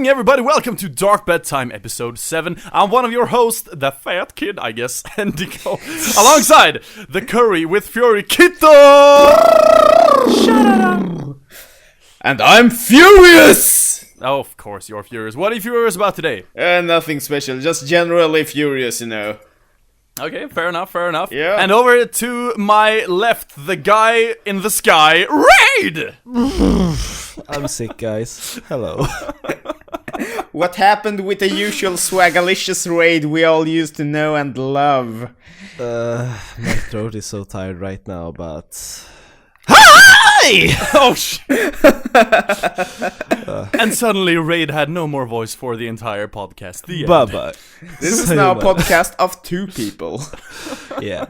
morning, everybody. Welcome to DarkBad Time, episode 7. I'm one of your hosts, the fat kid, I guess, Endico, alongside the curry with fury, Kito! And I'm furious! Oh, of course, you're furious. What are you furious about today? Nothing special, just generally furious, you know. Okay, fair enough, fair enough. Yeah. And over to my left, the guy in the sky, Raid! I'm sick, guys. Hello. What happened with the usual swagalicious raid we all used to know and love? My throat is so tired right now, but... Hi! Oh, shit. And suddenly Raid had no more voice for the entire podcast. The end. Bye-bye. This is now a podcast of 2 people. Yeah.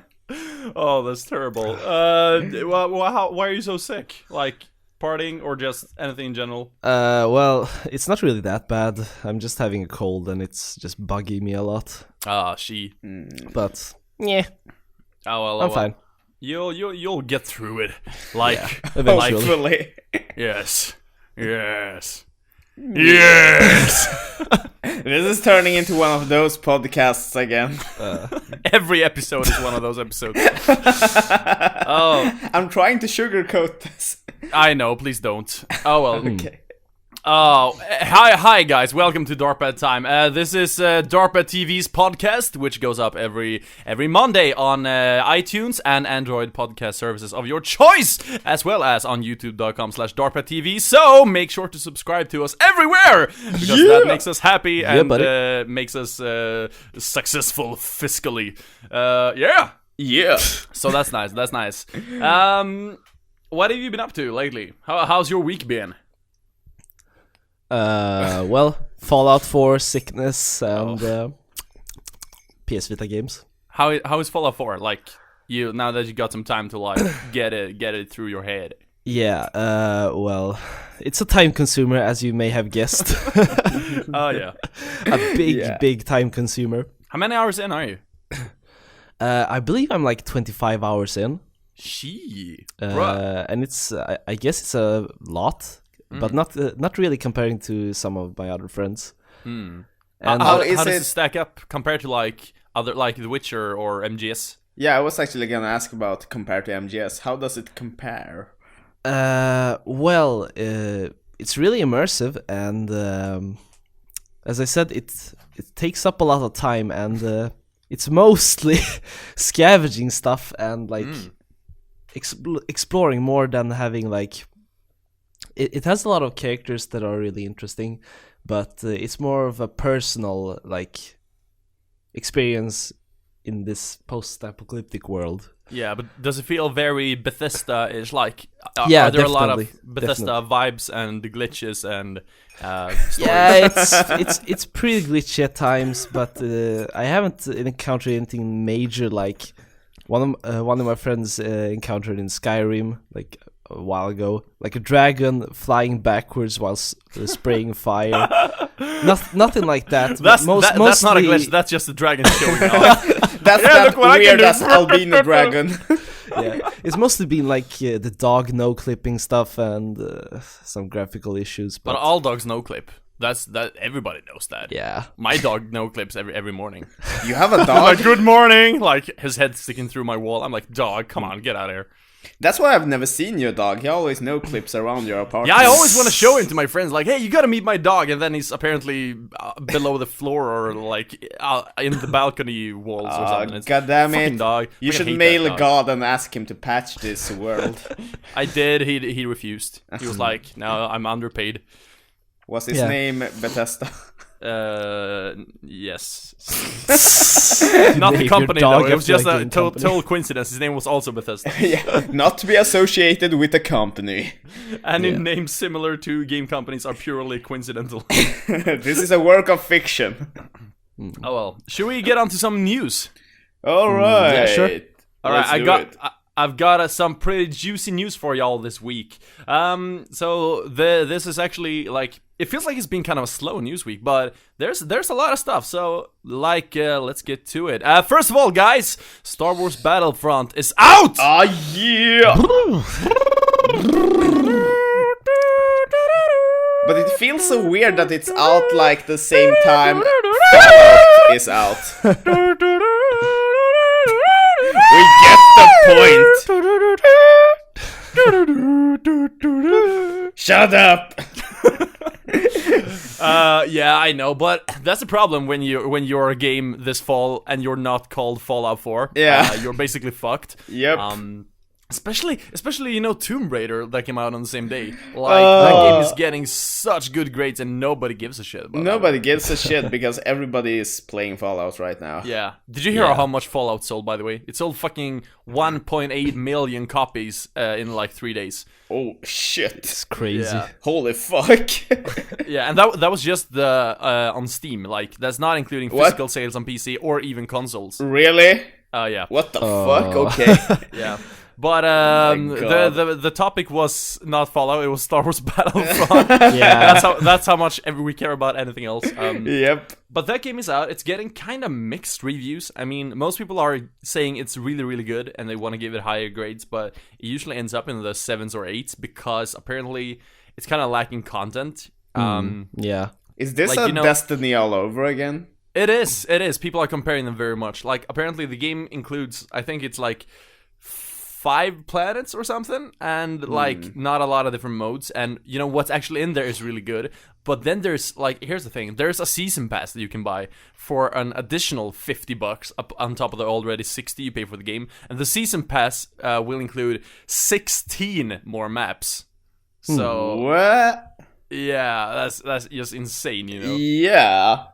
Oh, that's terrible. Why are you so sick? Like, partying or just anything in general? Well, it's not really that bad. I'm just having a cold and it's just bugging me a lot. But, yeah. Oh, well, I'm fine. You'll get through it. Like, eventually. Hopefully. Yes. Yes. This is turning into one of those podcasts again. Every episode is one of those episodes. Oh, I'm trying to sugarcoat this. I know, please don't. Oh well. Okay. Oh, hi guys, welcome to DarkBad Time. This is DarkBad TV's podcast, which goes up every Monday on iTunes and Android podcast services of your choice, as well as on youtube.com/DarkBadTV. So make sure to subscribe to us everywhere, because that makes us happy and makes us successful fiscally. Yeah. So that's nice. That's nice. What have you been up to lately? How's your week been? Well, Fallout 4, sickness, and PS Vita games. How is Fallout 4? Like, now that you got some time to like get it through your head. Yeah, well, it's a time consumer, as you may have guessed. Oh yeah, a big time consumer. How many hours in are you? I believe I'm like 25 hours in. Bruh. And it's I guess it's a lot. But not really comparing to some of my other friends. And how does it stack up compared to like other like The Witcher or MGS? Yeah, I was actually gonna ask about compared to MGS. How does it compare? Well, it's really immersive, and as I said, it takes up a lot of time, and it's mostly scavenging stuff and like exploring more than having like. It has a lot of characters that are really interesting, but it's more of a personal like experience in this post-apocalyptic world. Yeah, but does it feel very Bethesda-ish? Like, are there a lot of Bethesda vibes and glitches and stories? Yeah, it's pretty glitchy at times, but I haven't encountered anything major. Like one of my friends encountered in Skyrim, like a while ago, like a dragon flying backwards while spraying fire. Nothing like that. That's not a glitch. That's just the dragon showing off. That's that weird ass albino dragon. Yeah, it's mostly been like the dog no clipping stuff and some graphical issues. But all dogs no clip. That everybody knows that. Yeah, my dog no clips every morning. You have a dog? Like, good morning. Like his head sticking through my wall. I'm like, dog, come on, get out of here. That's why I've never seen your dog. He always no clips around your apartment. Yeah, I always want to show him to my friends, like, hey, you gotta meet my dog, and then he's apparently below the floor or like in the balcony walls or something. God damn it! Dog. You should mail God and ask him to patch this world. I did. He refused. He was like, no, I'm underpaid. Was his name Bethesda? Yes. Not the company though, it was just a total coincidence. His name was also Bethesda. Yeah, not to be associated with a company. And names similar to game companies are purely coincidental. This is a work of fiction. Oh well. Should we get on to some news? Alright. Yeah, sure. Alright, I've got some pretty juicy news for y'all this week. So this is actually like, it feels like it's been kind of a slow news week, but there's a lot of stuff. So like, let's get to it. First of all, guys, Star Wars Battlefront is out. Yeah. But it feels so weird that it's out like the same time Fallout is out. We get the point. Shut up. Yeah, I know, but that's the problem when you're a game this fall and you're not called Fallout 4. Yeah. You're basically fucked. Yep. Especially Tomb Raider that came out on the same day. Like that game is getting such good grades and nobody gives a shit about Nobody gives a shit because everybody is playing Fallout right now. Yeah. Did you hear how much Fallout sold, by the way? It sold fucking 1.8 million copies in like 3 days. Oh shit. It's crazy. Yeah. Holy fuck. Yeah, and that was just the on Steam. Like that's not including physical sales on PC or even consoles. Really? Yeah. What the fuck? Okay. Yeah. But the topic was not Fallout, it was Star Wars Battlefront. Yeah. That's how much we care about anything else. Yep. But that game is out. It's getting kind of mixed reviews. I mean, most people are saying it's really, really good and they want to give it higher grades, but it usually ends up in the 7s or 8s because apparently it's kind of lacking content. Yeah. Is this like, Destiny all over again? It is. People are comparing them very much. Like, apparently the game includes, I think it's like 5 planets or something, and like not a lot of different modes, and what's actually in there is really good. But then there's like, here's the thing, there's a season pass that you can buy for an additional $50 up on top of the already $60 you pay for the game, and the season pass will include 16 more maps. So what? Yeah, that's just insane, Yeah.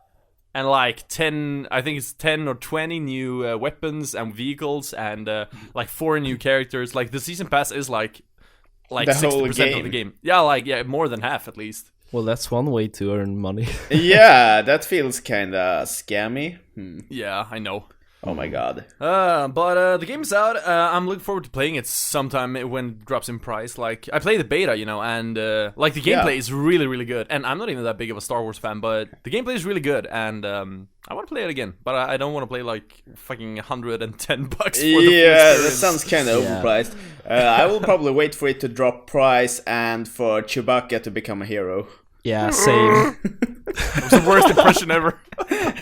And like 10, I think it's 10 or 20 new weapons and vehicles, and like 4 new characters. Like the season pass is like the 60% of the game. Yeah, more than half at least. Well, that's one way to earn money. Yeah, that feels kinda scammy. Yeah, I know. Oh my god. But the game is out. I'm looking forward to playing it sometime when it drops in price. Like, I played the beta, and like the gameplay is really, really good. And I'm not even that big of a Star Wars fan, but the gameplay is really good. And I want to play it again, but I don't want to play like fucking $110 for the Yeah, that sounds kind of overpriced. I will probably wait for it to drop price and for Chewbacca to become a hero. Yeah, same. It was the worst impression ever. Please,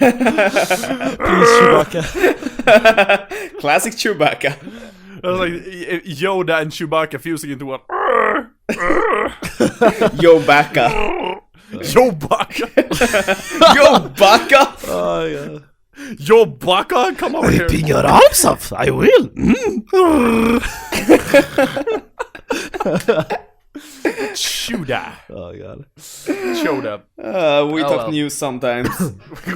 Chewbacca. Classic Chewbacca. It was like Yoda and Chewbacca fusing into one. Yo Bacca. Yo Bacca. Yo Bacca. Oh, yeah. Yo Bacca, come over here. Ripping your arms off, I will. Chuda. Oh, God. Choda. We talk news sometimes.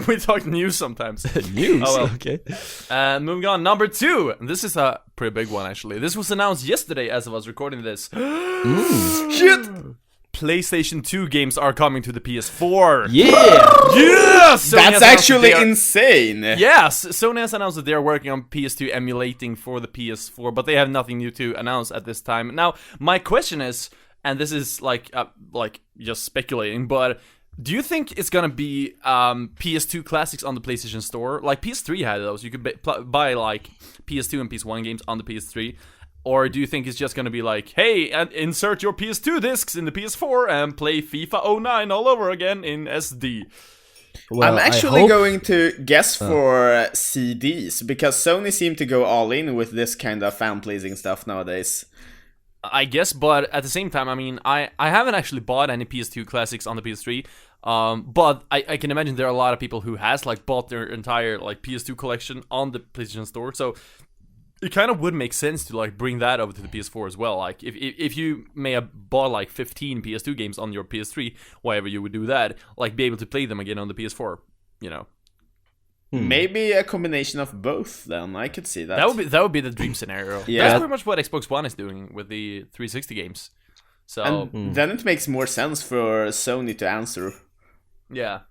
We talk news sometimes. News? Oh, well. Okay. Moving on, number 2. And this is a pretty big one, actually. This was announced yesterday as I was recording this. Shit! PlayStation 2 games are coming to the PS4. Yeah! Yes! That's actually insane. Yes! Sony has announced that they are working on PS2 emulating for the PS4, but they have nothing new to announce at this time. Now, my question is, and this is like just speculating, but do you think it's gonna be PS2 classics on the PlayStation Store? Like PS3 had those. You could buy like PS2 and PS1 games on the PS3. Or do you think it's just gonna be like, hey, insert your PS2 discs in the PS4 and play FIFA 09 all over again in SD? Well, I'm actually going to guess for CDs, because Sony seem to go all in with this kind of fan-pleasing stuff nowadays. I guess, but at the same time, I mean, I haven't actually bought any PS2 classics on the PS3, but I can imagine there are a lot of people who has like bought their entire like PS2 collection on the PlayStation Store, so it kind of would make sense to like bring that over to the PS4 as well. Like if you may have bought like 15 PS2 games on your PS3, why ever you would do that, like be able to play them again on the PS4, Maybe a combination of both. Then I could see that. That would be the dream scenario. Yeah. That's pretty much what Xbox One is doing with the 360 games. So and then it makes more sense for Sony to answer. Yeah.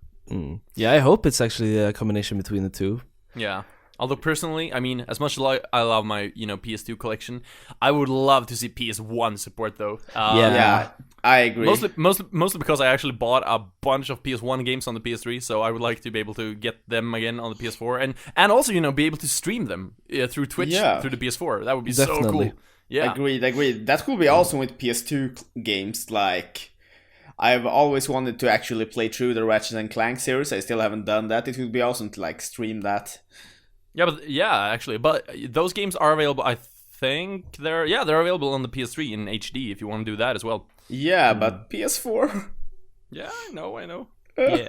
Yeah, I hope it's actually a combination between the two. Yeah. Although personally, I mean, as much as I love my PS2 collection, I would love to see PS1 support though. Yeah, I agree. Mostly because I actually bought a bunch of PS1 games on the PS3, so I would like to be able to get them again on the PS4, and also be able to stream them through Twitch through the PS4. That would be so cool. Yeah, agreed. That could be awesome with PS2 games. Like, I've always wanted to actually play through the Ratchet and Clank series. I still haven't done that. It would be awesome to like stream that. But those games are available. I think they're available on the PS3 in HD if you want to do that as well. Yeah, but PS4. Yeah, I know. Yeah.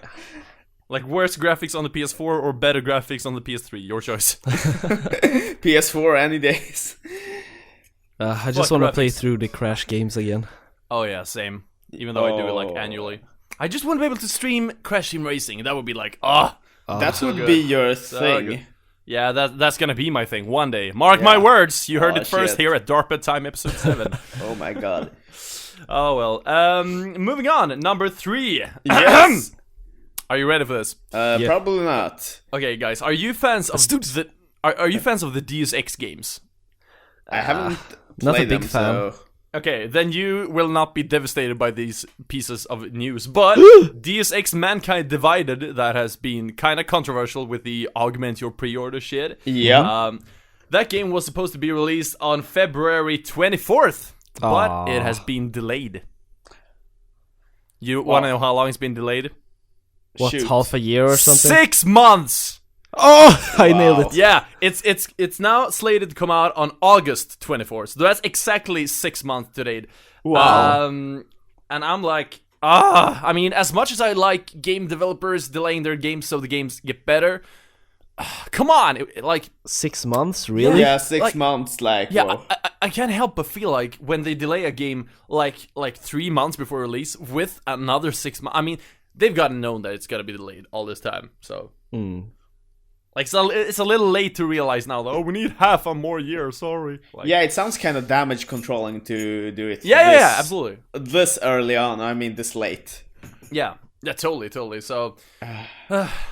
Like worse graphics on the PS4 or better graphics on the PS3, your choice. PS4 any days. I just want to play through the Crash games again. Oh yeah, same. Even though I do it like annually. I just want to be able to stream Crash Team Racing. That would be like, that would be your thing. Good. Yeah, that's gonna be my thing one day. Mark my words. You heard it first here at DarkBad Time episode 7. Oh my god. Oh well. Moving on. Number 3. Yes. Are you ready for this? Probably not. Okay, guys. Are you fans of the Are you fans of the Deus Ex games? I haven't not played a big them, fan. so... Okay, then you will not be devastated by these pieces of news. But Deus Ex Mankind Divided, that has been kind of controversial with the augment your pre-order shit. Yeah. That game was supposed to be released on February 24th, but it has been delayed. You want to know how long it's been delayed? What, half a year or something? 6 months! Oh, I nailed it. Yeah, it's now slated to come out on August 24th. So that's exactly 6 months delayed. Wow. And I'm like, I mean, as much as I like game developers delaying their games so the games get better, come on, like 6 months, really? Yeah, 6 months, like... Yeah, whoa. I can't help but feel like when they delay a game like 3 months before release with another 6 months, I mean, they've gotten known that it's gonna be delayed all this time, so... Like, so it's a little late to realize now, though. Oh, we need half a more year, sorry. Like, yeah, it sounds kind of damage controlling to do it. Yeah, absolutely. This early on, I mean, this late. Yeah, totally. So,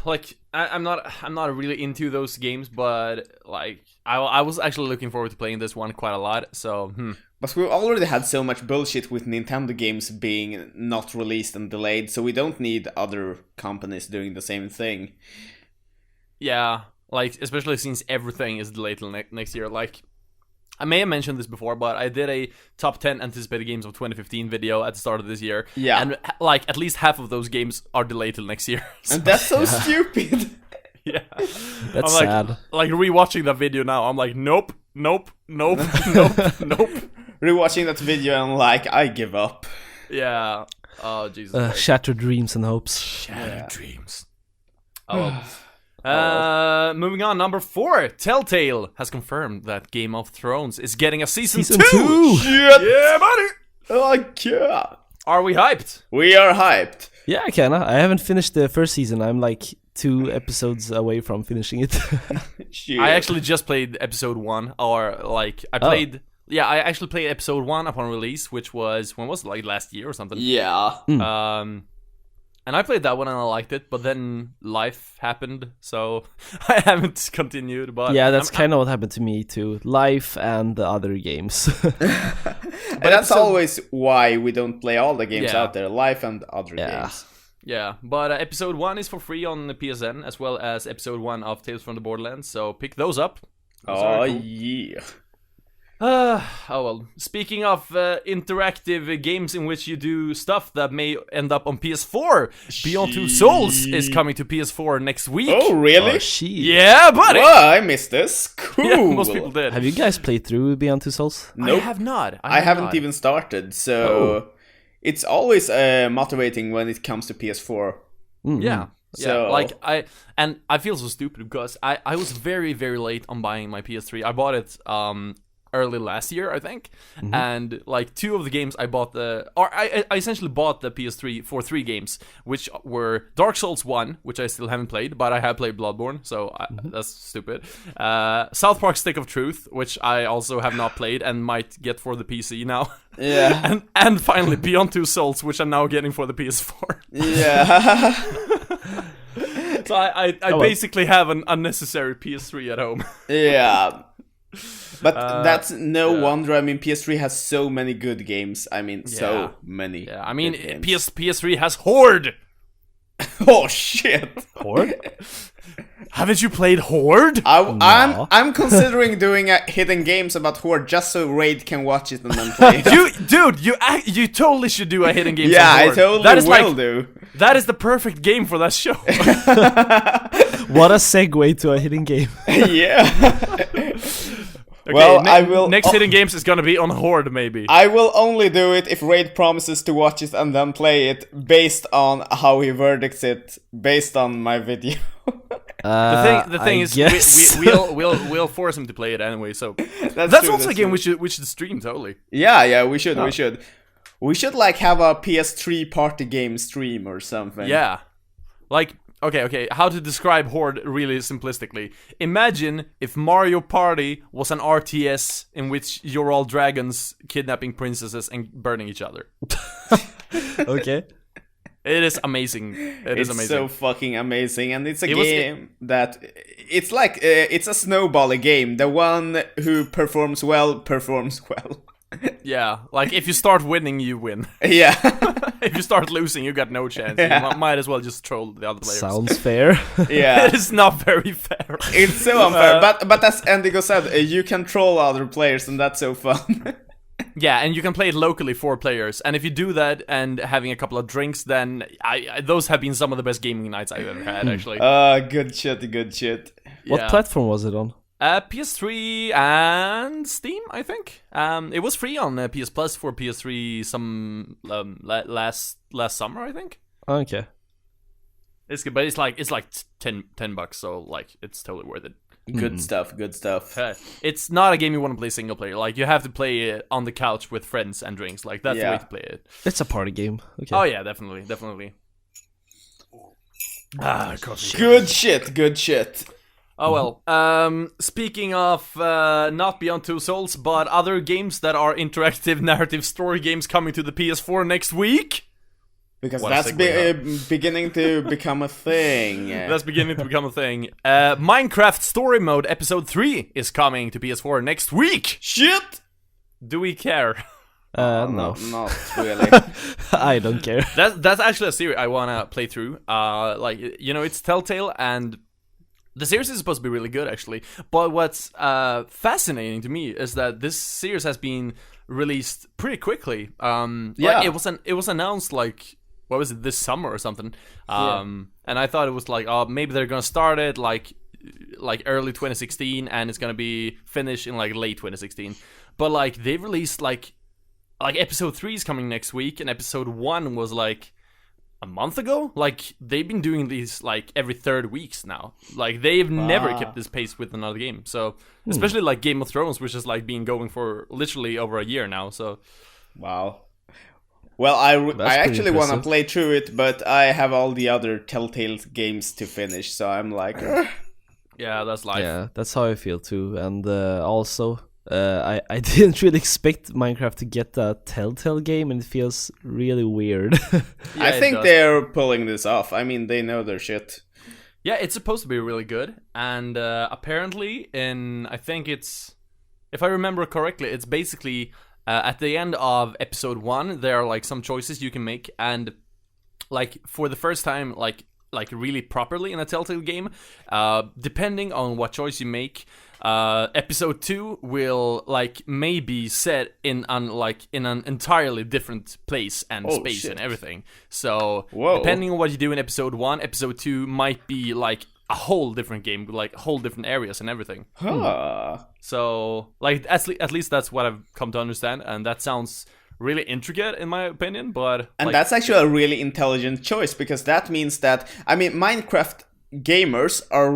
like, I'm not really into those games, but like, I was actually looking forward to playing this one quite a lot. So, But we've already had so much bullshit with Nintendo games being not released and delayed, so we don't need other companies doing the same thing. Yeah, like, especially since everything is delayed till next year. Like, I may have mentioned this before, but I did a top 10 anticipated games of 2015 video at the start of this year. Yeah. And, like, at least half of those games are delayed till next year. So, And that's so stupid! yeah. That's I'm sad. Like, rewatching that video now, I'm like, nope. Rewatching that video and like, I give up. Yeah. Oh, Jesus. Shattered dreams and hopes. Shattered dreams. Oh. Moving on, number 4. Telltale has confirmed that Game of Thrones is getting a season 2. Shit! Yeah, buddy! Oh, yeah! Are we hyped? We are hyped. Yeah, kinda. I haven't finished the first season. I'm like 2 episodes away from finishing it. Shit. I actually just played episode 1, or like, I played... Yeah, I actually played episode 1 upon release, which was, when was it, like last year or something? Yeah. And I played that one and I liked it, but then life happened, so I haven't continued. But yeah, that's kind of what happened to me too. Life and the other games. But that's always why we don't play all the games out there. Life and other games. Yeah, but episode 1 is for free on the PSN, as well as episode 1 of Tales from the Borderlands, so pick those up. Those cool. Yeah. Oh well, speaking of interactive games in which you do stuff that may end up on PS4, Beyond Two Souls is coming to PS4 next week. Oh, really? Yeah, buddy! Whoa, I missed this. Cool. Yeah, most people did. Have you guys played through Beyond Two Souls? Nope. I have not. I haven't even started, so it's always motivating when it comes to PS4. Yeah. So... like I feel so stupid because I was very, very late on buying my PS3. I bought it early last year, I think, and like 2 of the games I bought I essentially bought the PS3 for 3 games, which were Dark Souls 1, which I still haven't played, but I have played Bloodborne, so that's stupid. South Park Stick of Truth, which I also have not played and might get for the PC now. Yeah. and finally Beyond Two Souls, which I'm now getting for the PS4. Yeah. So I basically have an unnecessary PS3 at home. Yeah. But that's no wonder. I mean, PS3 has so many good games. I mean, so many. Yeah, I mean, games. PS3 has Horde. Oh shit! Horde? Haven't you played Horde? I'm considering doing a hidden games about Horde just so Raid can watch it and then play it. You totally should do a hidden game. Yeah, on I Horde. totally That is will do. That is the perfect game for that show. What a segue to a hidden game. Yeah. Okay, Well, I will. Next hidden games is gonna be on Horde, maybe. I will only do it if Raid promises to watch it and then play it based on how he verdicts it, based on my video. The thing I is, guess. we'll force him to play it anyway. So that's true, also a game true. we should stream totally. Yeah, we should like have a PS3 party game stream or something. Yeah, like okay. How to describe Horde really simplistically? Imagine if Mario Party was an RTS in which you're all dragons kidnapping princesses and burning each other. Okay. It is amazing. It's amazing. So fucking amazing, and it's a game that it's like it's a snowball game. The one who performs well performs well. Yeah, like if you start winning, you win. Yeah. If you start losing, you got no chance. Yeah. You might as well just troll the other players. Sounds fair. Yeah. It is not very fair. It's so unfair, but as Endigo said, you can troll other players, and that's so fun. Yeah, and you can play it locally 4 players. And if you do that and having a couple of drinks, then those have been some of the best gaming nights I've ever had, actually. Good shit. What Yeah. platform was it on? PS3 and Steam, I think. It was free on PS Plus for PS3 some last summer, I think. Okay. It's good, but it's like $10, so like it's totally worth it. Good stuff. It's not a game you want to play single player. Like you have to play it on the couch with friends and drinks. Like that's the way to play it. It's a party game. Okay. Oh yeah, definitely. Coffee. Good shit. Oh well. Speaking of not Beyond Two Souls, but other games that are interactive narrative story games coming to the PS4 next week. Because What a that's segue, beginning to become a thing. That's beginning to become a thing. Minecraft Story Mode Episode 3 is coming to PS4 next week. Shit! Do we care? No. Not really. I don't care. That's actually a series I wanna play through. Like it's Telltale, and the series is supposed to be really good actually. But what's fascinating to me is that this series has been released pretty quickly. Like, it was announced like what was it, this summer or something. And I thought it was like maybe they're gonna start it like early 2016 and it's gonna be finished in like late 2016. But like they've released like episode 3 is coming next week, and episode 1 was like a month ago. Like they've been doing these like every 3rd weeks now. Like they've never kept this pace with another game. So especially like Game of Thrones, which is like been going for literally over a year now. So Wow. Well, I actually want to impressive. play through it, but I have all the other Telltale games to finish, so I'm like, "Ugh." yeah, that's life. Yeah, that's how I feel too. And also, I didn't really expect Minecraft to get a Telltale game, and it feels really weird. Yeah, I it think does. they're pulling this off. I mean, they know their shit. Yeah, it's supposed to be really good, and apparently, I think it's, if I remember correctly, it's basically at the end of episode 1, there are like some choices you can make, and like for the first time, like really properly in a Telltale game, depending on what choice you make, episode 2 will like maybe set in an entirely different place and space shit. and everything. So Whoa. depending on what you do in episode 1, episode 2 might be like a whole different game, like whole different areas and everything. Huh. So like at least that's what I've come to understand, and that sounds really intricate in my opinion. But And like, that's actually a really intelligent choice, because that means that, I mean, Minecraft gamers are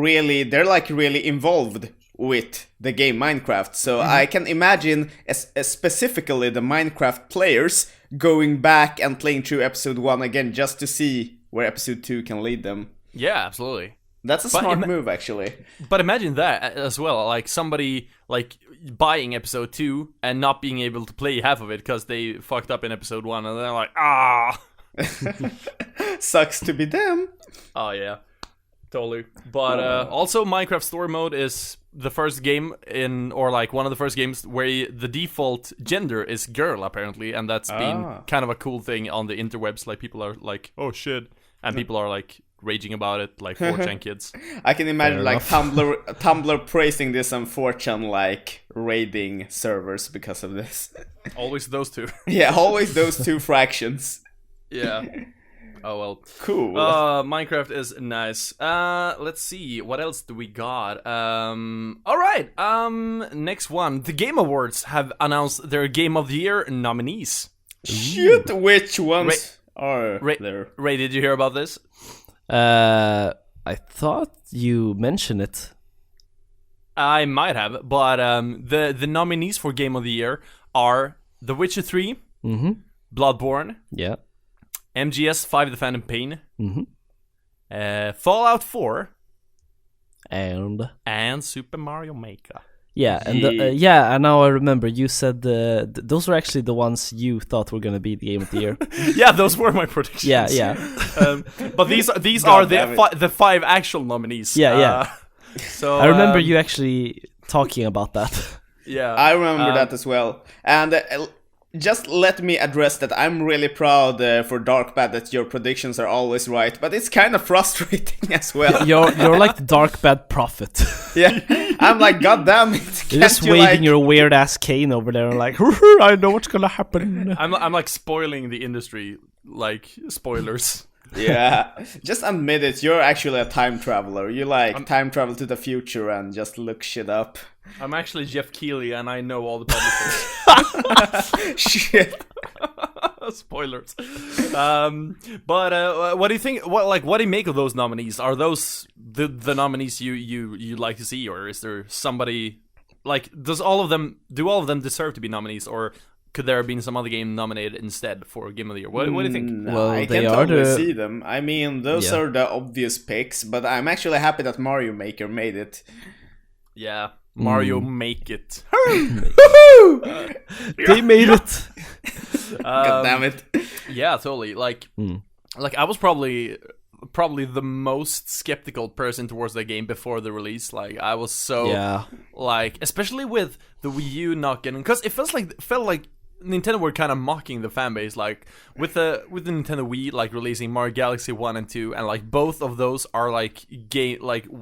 they're like really involved with the game Minecraft. So I can imagine specifically the Minecraft players going back and playing through episode 1 again just to see where episode 2 can lead them. yeah, absolutely. That's a smart move, actually. But imagine that as well, like somebody like buying episode 2 and not being able to play half of it because they fucked up in episode 1, and they're like, Sucks to be them. oh yeah, totally. But also Minecraft Story Mode is the first game or like one of the first games where the default gender is girl apparently, and that's been kind of a cool thing on the interwebs. Like people are like, oh shit, and people are like raging about it, like 4chan kids. I can imagine like Tumblr praising this on 4chan like raiding servers because of this. Always those two. Yeah, always those two fractions. Yeah. Oh well. Cool. Minecraft is nice. Let's see. What else do we got? All right. Next one. The Game Awards have announced their Game of the Year nominees. Shit, which ones are there? Ray, did you hear about this? I thought you mentioned it. I might have, but the nominees for Game of the Year are The Witcher 3, Bloodborne, Yeah. MGS 5: The Phantom Pain, Fallout 4, And Super Mario Maker. yeah, and and now I remember you said those were actually the ones you thought were gonna be the Game of the Year. Yeah, those were my predictions. Yeah. But these are the 5 actual nominees. Yeah. So I remember you actually talking about that. Yeah, I remember that as well. And just let me address that I'm really proud for DarkBad that your predictions are always right, but it's kind of frustrating as well. You're like the DarkBad prophet. Yeah, I'm like, God damn it! You're just waving your weird ass cane over there, and like, I know what's gonna happen. I'm like spoiling the industry, like spoilers. Yeah, just admit it. You're actually a time traveler. You like time travel to the future and just look shit up. I'm actually Jeff Keighley, and I know all the publishers. Shit. Spoilers. But what do you think? What do you make of those nominees? Are those the nominees you like to see, or is there somebody like do all of them deserve to be nominees, or could there have been some other game nominated instead for Game of the Year? What do you think? No, I can totally see them. I mean, those are the obvious picks, but I'm actually happy that Mario Maker made it. Yeah, Mario Make It. They made it. God damn it. Yeah, totally. Like I was probably the most skeptical person towards the game before the release. Like I was so like, especially with the Wii U not getting, because it felt like Nintendo were kind of mocking the fan base, like with the Nintendo Wii like releasing Mario Galaxy 1 and 2, and like both of those are like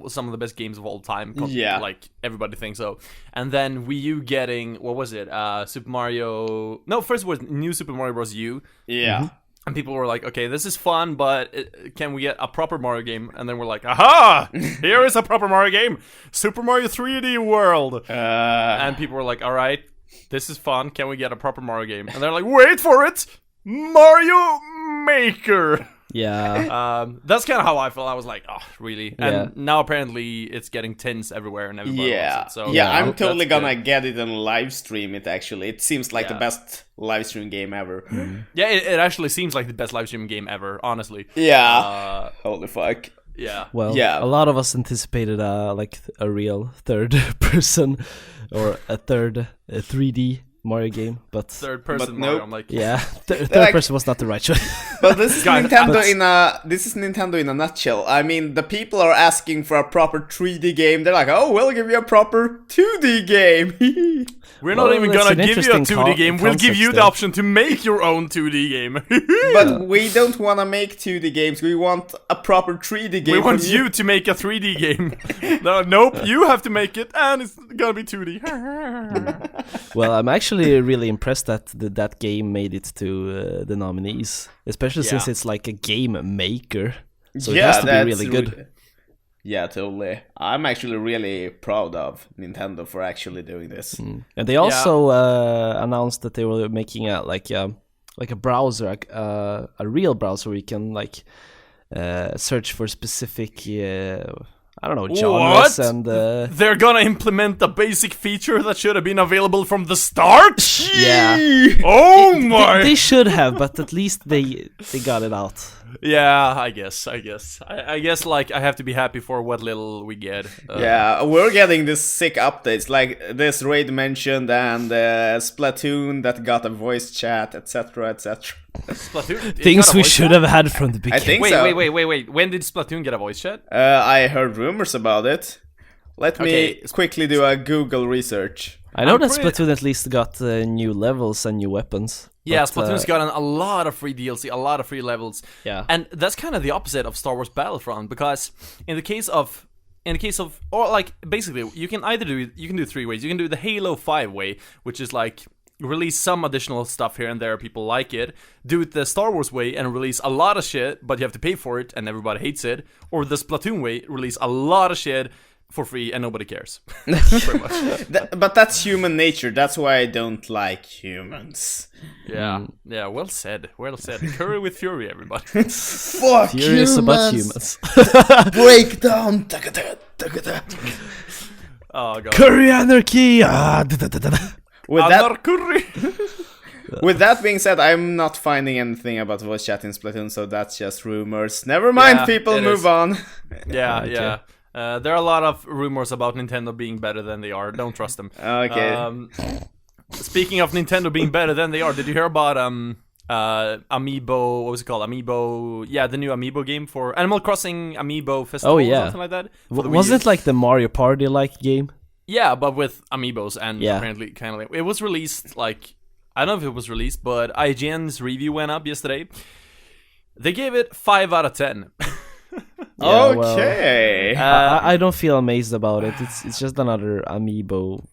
some of the best games of all time. Yeah, like everybody thinks so. And then Wii U getting, what was it? Super Mario. No, first was New Super Mario Bros. U. Yeah. And people were like, okay, this is fun, but can we get a proper Mario game? And then we're like, aha! Here is a proper Mario game! Super Mario 3D World! And people were like, alright, this is fun, can we get a proper Mario game? And they're like, wait for it! Mario Maker! Yeah. That's kind of how I felt. I was like, oh, really? And now apparently it's getting tins everywhere and everybody loves it. So I'm totally gonna get it and live stream it actually. It seems like the best live stream game ever. Yeah, it actually seems like the best live stream game ever, honestly. Yeah. Holy fuck. Yeah. Well, a lot of us anticipated like a real third person or a 3D Mario game, but third person Mario. I'm like, third person was not the right choice. But this is Nintendo in a nutshell. I mean, the people are asking for a proper 3D game. They're like, oh, we'll give you a proper 2D game. We're not even gonna give you a 2D game. We'll give you the option to make your own 2D game. But we don't want to make 2D games. We want a proper 3D game. We want you to make a 3D game. Nope, you have to make it, and it's gonna be 2D. Well, I'm actually really impressed that that game made it to the nominees, especially since it's like a game maker. So it has to be really good. Yeah, totally. I'm actually really proud of Nintendo for actually doing this. And they also announced that they were making a browser, a real browser where you can like search for specific I don't know, genres. What? And they're gonna implement a basic feature that should have been available from the start? Yeah. Oh my! They should have, but at least they got it out. Yeah, I guess. I guess, like, I have to be happy for what little we get. Yeah, we're getting this sick updates, like this raid mentioned, and Splatoon that got a voice chat, etc., etc. Splatoon? Things we should have had from the beginning. I think Wait. When did Splatoon get a voice chat? I heard rumors about it. Let me quickly do a Google research. I know that Splatoon at least got new levels and new weapons. Yeah, But, Splatoon's gotten a lot of free DLC, a lot of free levels. Yeah. And that's kind of the opposite of Star Wars Battlefront, because in the case of, or like, basically, you can do 3 ways. You can do the Halo 5 way, which is like, release some additional stuff here and there, people like it. Do it the Star Wars way and release a lot of shit, but you have to pay for it and everybody hates it. Or the Splatoon way, release a lot of shit for free and nobody cares. Pretty much. But that's human nature. That's why I don't like humans. Yeah, well said. Curry with fury, everybody. Fuck Furious about humans. Breakdown. Oh god. Curry anarchy. With that, Curry. with that being said, I'm not finding anything about voice chat in Splatoon, so that's just rumors. Never mind, Yeah, people, it move is. on. Yeah, Okay. yeah. There are a lot of rumors about Nintendo being better than they are. Don't trust them. Okay. Speaking of Nintendo being better than they are, did you hear about Amiibo? What was it called? Amiibo. Yeah, the new Amiibo game for Animal Crossing Amiibo Festival. Oh, yeah. Or something like that. for the Wii Wasn't U. it like the Mario Party like game? Yeah, but with Amiibos, and Yeah. apparently kind of like, it was released like, I don't know if it was released, but IGN's review went up yesterday. They gave it 5 out of 10. Yeah, well, Okay. I don't feel amazed about it. It's just another amiibo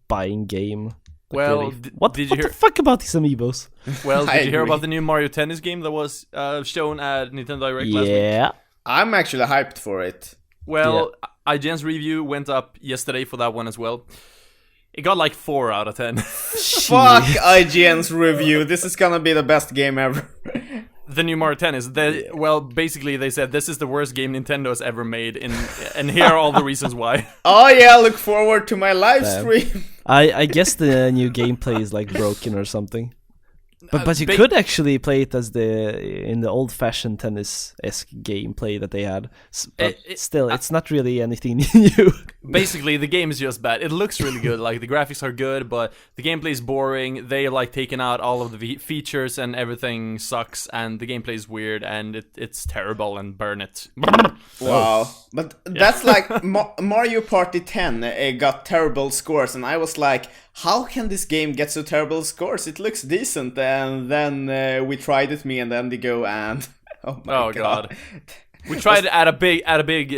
buying game. Like, Well, really. What did you hear? the fuck about these amiibos? Well, I did you hear agree. about the new Mario Tennis game that was shown at Nintendo Direct last week? Yeah. I'm actually hyped for it. Well, IGN's review went up yesterday for that one as well. It got like 4 out of 10. Fuck IGN's review. This is gonna be the best game ever. The new Mario Tennis. Well, basically they said this is the worst game Nintendo has ever made, and here are all the reasons why. Oh yeah, look forward to my live Damn. stream. I guess the new gameplay is like broken or something. But you could actually play it as in the old-fashioned tennis-esque gameplay that they had. But still, it's not really anything new. Basically, the game is just bad. It looks really good, like the graphics are good, but the gameplay is boring. They like taken out all of the features and everything sucks, and the gameplay is weird and it's terrible. And burn it. Wow, but that's like Mario Party 10 got terrible scores, and I was like, how can this game get so terrible scores? It looks decent, and then we tried it, me and Endigo, and oh my god. We tried it at a big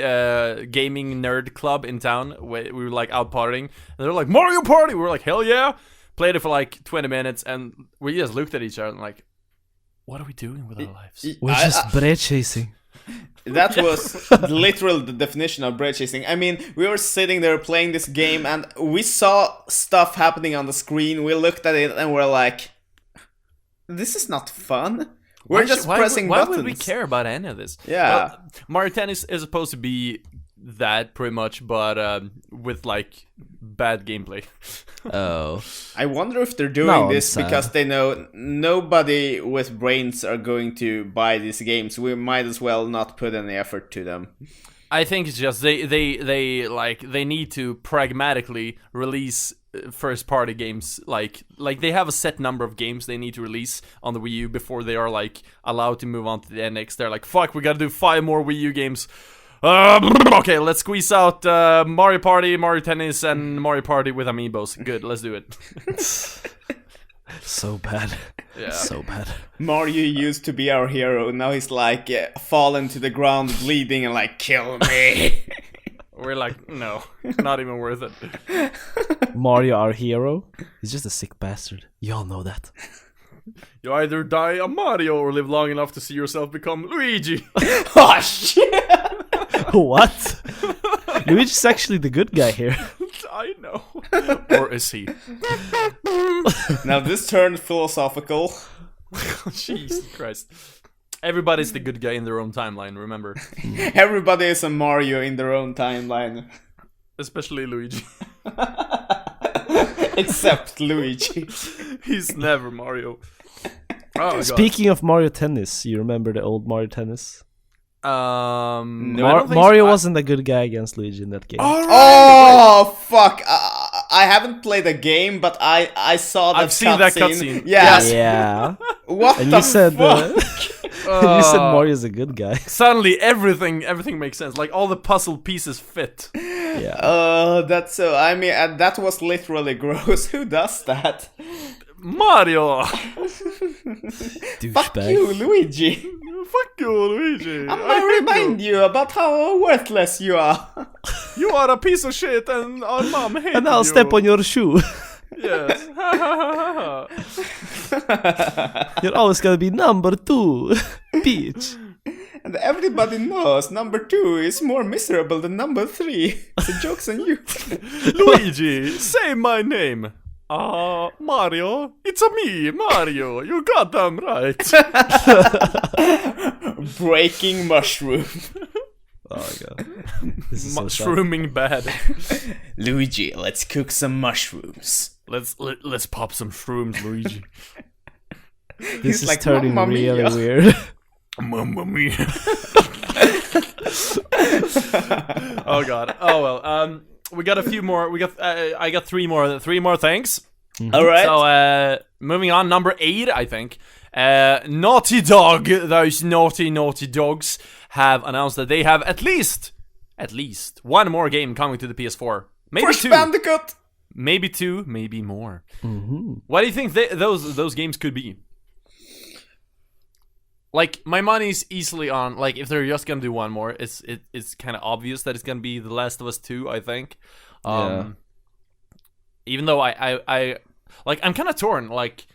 gaming nerd club in town. We were like out partying, and they were like, Mario Party! We were like, hell yeah! Played it for like 20 minutes, and we just looked at each other and like, what are we doing with our lives? We're just bread chasing. That was literal the definition of bread chasing. I mean, we were sitting there playing this game, and we saw stuff happening on the screen. We looked at it, and we're like, this is not fun. We're just pressing buttons. Why would we care about any of this? Yeah. Well, Mario Tennis is supposed to be that pretty much, but with like bad gameplay. Oh. I wonder if they're doing No, this I'm sad. because they know nobody with brains are going to buy these games. We might as well not put any effort to them. I think it's just they need to pragmatically release first party games, like they have a set number of games they need to release on the Wii U before they are like allowed to move on to the NX. They're like, fuck, we gotta do 5 more Wii U games. Okay, let's squeeze out Mario Party, Mario Tennis, and Mario Party with amiibos. Good, let's do it. So bad. Yeah. So bad. Mario used to be our hero. Now he's like fallen to the ground bleeding and like, kill me. We're like, no, not even worth it. Mario, our hero, he's just a sick bastard. You all know that. You either die a Mario or live long enough to see yourself become Luigi. Oh shit! What? Luigi's actually the good guy here. I know. Or is he? Now this turned philosophical. Jesus Christ. Everybody's the good guy in their own timeline, remember? Everybody is a Mario in their own timeline. Especially Luigi. Except Luigi. He's never Mario. Oh, God. Speaking of Mario Tennis, you remember the old Mario Tennis? No, I don't think Mario so. wasn't a good guy against Luigi in that game. Oh fuck! I haven't played the game, but I saw that. I've seen that cutscene. Yes. Yeah. What And the you said fuck? you said Mario's a good guy. Suddenly everything makes sense. Like all the puzzle pieces fit. Yeah. That's so. I mean, that was literally gross. Who does that? Mario! Fuck you, Luigi. Fuck you, Luigi. I'm gonna remind you about how worthless you are. You are a piece of shit, and our mom hates you. And I'll step on your shoe. Yes. You're always gonna be number 2, bitch. And everybody knows number 2 is more miserable than number 3. So joke's on you. Luigi, say my name. Mario. It's a me, Mario. You got them right. Breaking mushroom. Oh my god. This is Mushrooming bad. Luigi, let's cook some mushrooms. Let's pop some shrooms, Luigi. This is like, turning Mamma really mia. weird. Mamma mia. Oh god. Oh well. We got a few more. I got three more things. All right. So moving on, number 8, I think. Naughty Dog, those naughty dogs, have announced that they have at least one more game coming to the PS4. Maybe Crash 2. Bandicoot. Maybe 2, maybe more. Mm-hmm. What do you think those games could be? Like, my money's easily on, like, if they're just gonna do one more, it's kind of obvious that it's gonna be The Last of Us 2, I think. Even though I I'm kind of torn. Like,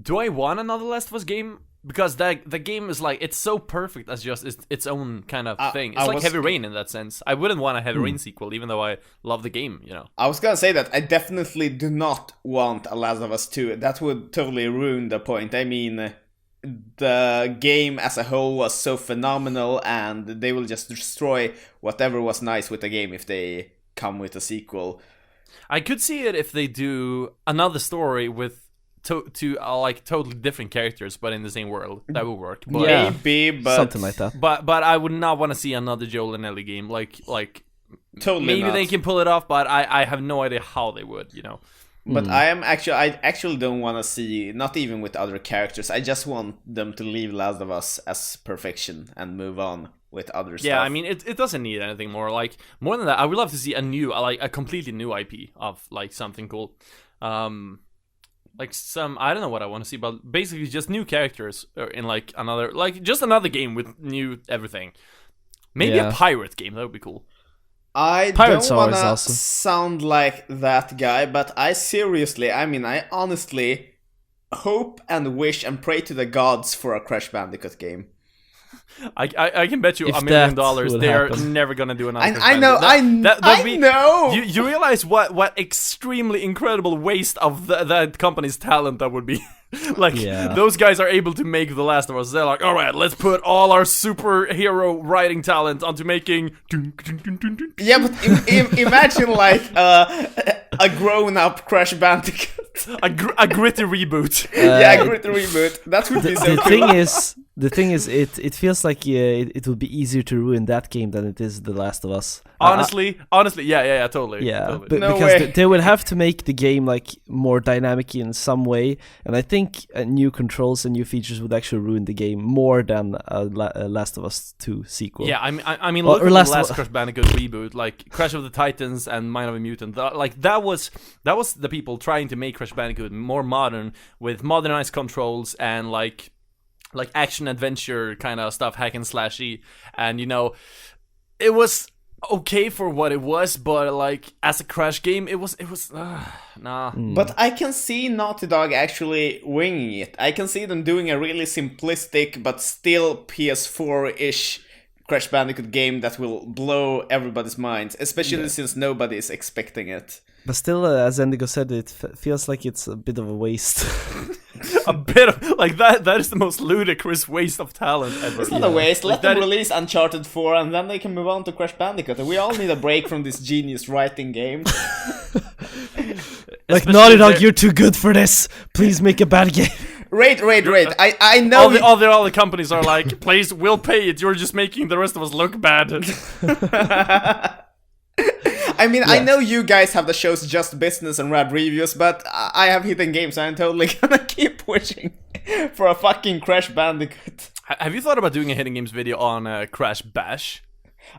do I want another Last of Us game? Because the game is, like, it's so perfect as just its own kind of thing. It's like Heavy Rain in that sense. I wouldn't want a Heavy Rain sequel, even though I love the game, you know. I was gonna say that I definitely do not want a Last of Us 2. That would totally ruin the point. I mean, the game as a whole was so phenomenal, and they will just destroy whatever was nice with the game if they come with a sequel. I could see it if they do another story with two like totally different characters, but in the same world. That would work. But, Yeah. Maybe, but Something like that. But I would not want to see another Joel and Ellie game. Like totally maybe not. they can pull it off, but I have no idea how they would. You know. But I actually don't want to see, not even with other characters. I just want them to leave Last of Us as perfection and move on with other stuff. Yeah, I mean, it doesn't need anything more. Like, more than that, I would love to see a completely new IP of, like, something cool. Like I don't know what I want to see, but basically just new characters in, like, just another game with new everything. Maybe a pirate game, that would be cool. I Pirates don't are want to awesome. sound like that guy, but I honestly hope and wish and pray to the gods for a Crash Bandicoot game. I can bet you If $1 million that would they're happen. never gonna do another. I know. I know. You realize what extremely incredible waste of that company's talent that would be. Like, those guys are able to make The Last of Us. They're like, all right, let's put all our superhero writing talent onto making. Yeah, but imagine like a grown-up Crash Bandicoot. a gritty reboot. Yeah, gritty reboot. That would be so cool. The thing is, it feels like it would be easier to ruin that game than it is The Last of Us. Honestly, yeah, totally. Yeah, totally. No because way. they will have to make the game like more dynamic in some way, and I think new controls and new features would actually ruin the game more than a Last of Us 2 sequel. Yeah, I mean, Or look at the Last last of- Crash Bandicoot reboot, like Crash of the Titans and Mind of a Mutant. That was the people trying to make Crash Bandicoot more modern with modernized controls and like action adventure kind of stuff, hack and slashy, and you know, it was okay for what it was, but like as a Crash game, it was nah. But I can see Naughty Dog actually winging it. I can see them doing a really simplistic but still PS4-ish Crash Bandicoot game that will blow everybody's minds, especially since nobody is expecting it. But still, as Endigo said, it feels like it's a bit of a waste. A bit of like that is the most ludicrous waste of talent ever. It's not a waste. Let them that- release Uncharted 4 and then they can move on to Crash Bandicoot. And we all need a break from this genius writing game. Like, Especially Naughty Dog, the- you're too good for this. Please make a bad game. Wait. I know. all the companies are like, please, we'll pay it. You're just making the rest of us look bad. I mean, I know you guys have the show's Just Business and Rad Reviews, but I have Hidden Games, so I'm totally gonna keep pushing for a fucking Crash Bandicoot. Have you thought about doing a Hidden Games video on Crash Bash?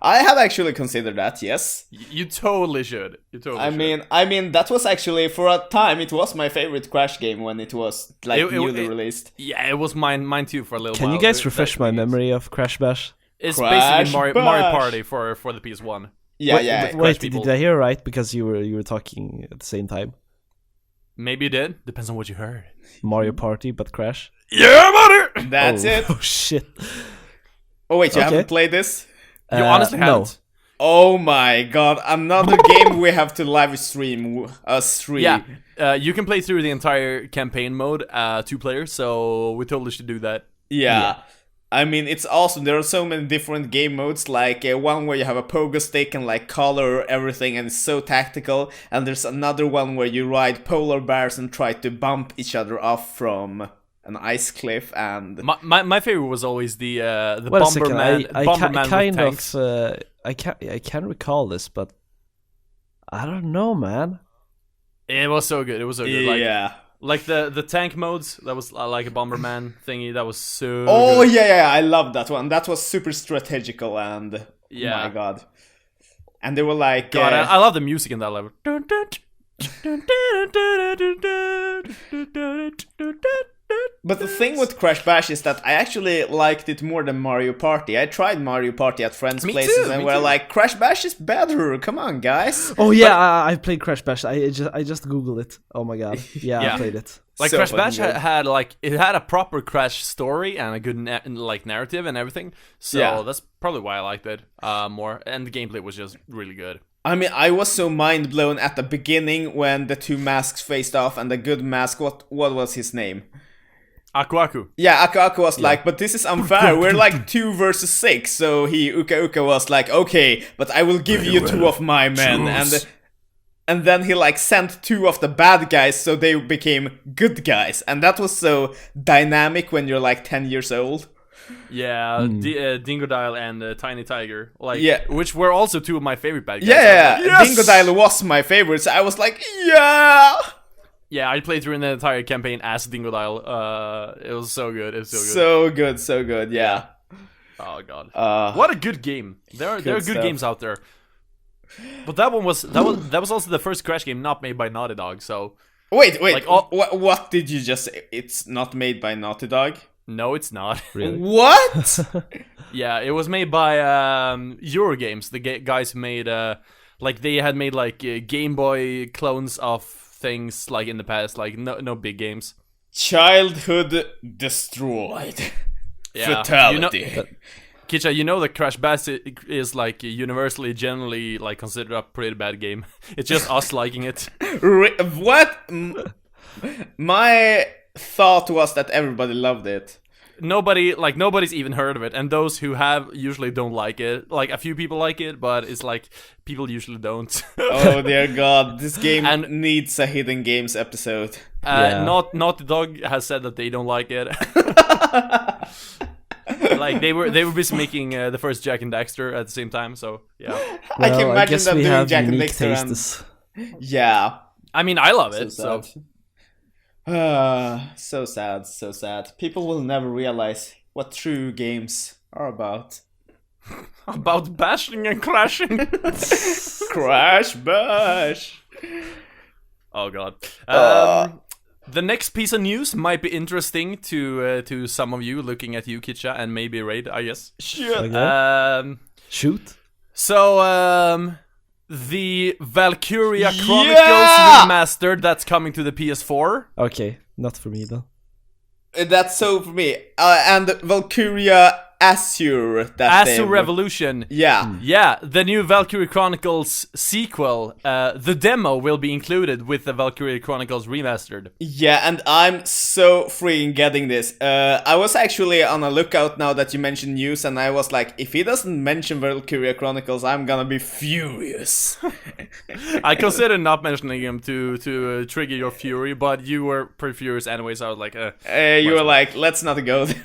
I have actually considered that, yes. You totally should. You totally should. I mean, that was actually, for a time, it was my favorite Crash game when it was, like, newly released. Yeah, it was mine too for a little Can while. you guys refresh my memory of Crash Bash? It's Crash basically Mario Party for the PS1. Yeah. Wait, people. did I hear right? Because you were talking at the same time. Maybe you did. Depends on what you heard. Mario Party, but Crash. Yeah, buddy! That's it. Oh shit! Oh wait, you haven't played this? You honestly haven't? Oh my god, another game we have to live stream, us three. Yeah, you can play through the entire campaign mode, 2 players, so we totally should do that. Yeah. I mean, it's awesome. There are so many different game modes, like one where you have a pogo stick and like color everything and it's so tactical. And there's another one where you ride polar bears and try to bump each other off from an ice cliff. And my favorite was always the Wait a second, Bomberman. Bomberman I can't recall this, but I don't know, man. It was so good. It was so good. Yeah. Like the tank modes, that was like a Bomberman thingy. That was so. Oh good. yeah, I love that one. That was super strategical and oh my god. And they were like, God, I love the music in that level. But the thing with Crash Bash is that I actually liked it more than Mario Party. I tried Mario Party at friends' places and we're like, Crash Bash is better. Come on, guys. Oh yeah, I played Crash Bash. I just googled it. Oh my god. Yeah, I played it. Like So Crash Bash fucking good. had like it had a proper Crash story and a good like narrative and everything. So Yeah. that's probably why I liked it more. And the gameplay was just really good. I mean, I was so mind blown at the beginning when the two masks faced off and the good mask, what was his name? Aku Aku. Yeah, Aku Aku was like, but this is unfair. We're like 2 versus 6. So Uka Uka was like, okay, but I will give you 2 of my men. And then he like sent 2 of the bad guys so they became good guys. And that was so dynamic when you're like 10 years old. Yeah, Dingodile and Tiny Tiger, like, Yeah. which were also 2 of my favorite bad guys. Yeah, I was like, yes! Dingodile was my favorite. So I was like, yeah! Yeah, I played through the entire campaign as Dingodile. It was so good. It was so good. So good, yeah. Oh god, what a good game! There are good stuff. games out there. But that was also the first Crash game not made by Naughty Dog. So Wait, Like, what did you just say? It's not made by Naughty Dog? no, it's not. Really? What? Yeah, it was made by Eurogames, the guys who made like they had made like Game Boy clones of things like in the past, like no big games. Childhood destroyed. Yeah, Fatality. Kitcha, you know that Crash Bash is like universally, generally like considered a pretty bad game. It's just us liking it. What? My thought was that everybody loved it. Nobody's even heard of it, and those who have usually don't like it. Like a few people like it, but it's like people usually don't. Oh dear god, this game And- needs a hidden games episode. Yeah. Naughty Dog has said that they don't like it. Like they were busy making the first Jack and Daxter at the same time, so yeah. I can Well, imagine guess them we doing have Jack and unique Dexter and... tastes. Yeah. I mean, I love it. So So sad. People will never realize what true games are about. about bashing and crashing. Crash Bash. Oh god. The next piece of news might be interesting to some of you, looking at you, Kitcha, and maybe Raid, I guess. Shit. Okay. Shoot. So, the Valkyria Chronicles Yeah! remastered that's coming to the PS4. Okay, not for me though. That's so for me. And Valkyria Azure. Azure Revolution. Yeah. Yeah, the new Valkyrie Chronicles sequel, the demo will be included with the Valkyrie Chronicles remastered. Yeah, and I'm so freaking getting this. I was actually on a lookout now that you mentioned news, and I was like, if he doesn't mention Valkyria Chronicles, I'm gonna be furious. I considered not mentioning him to trigger your fury, but you were pretty furious anyway, so I was like, You were like, let's not go there.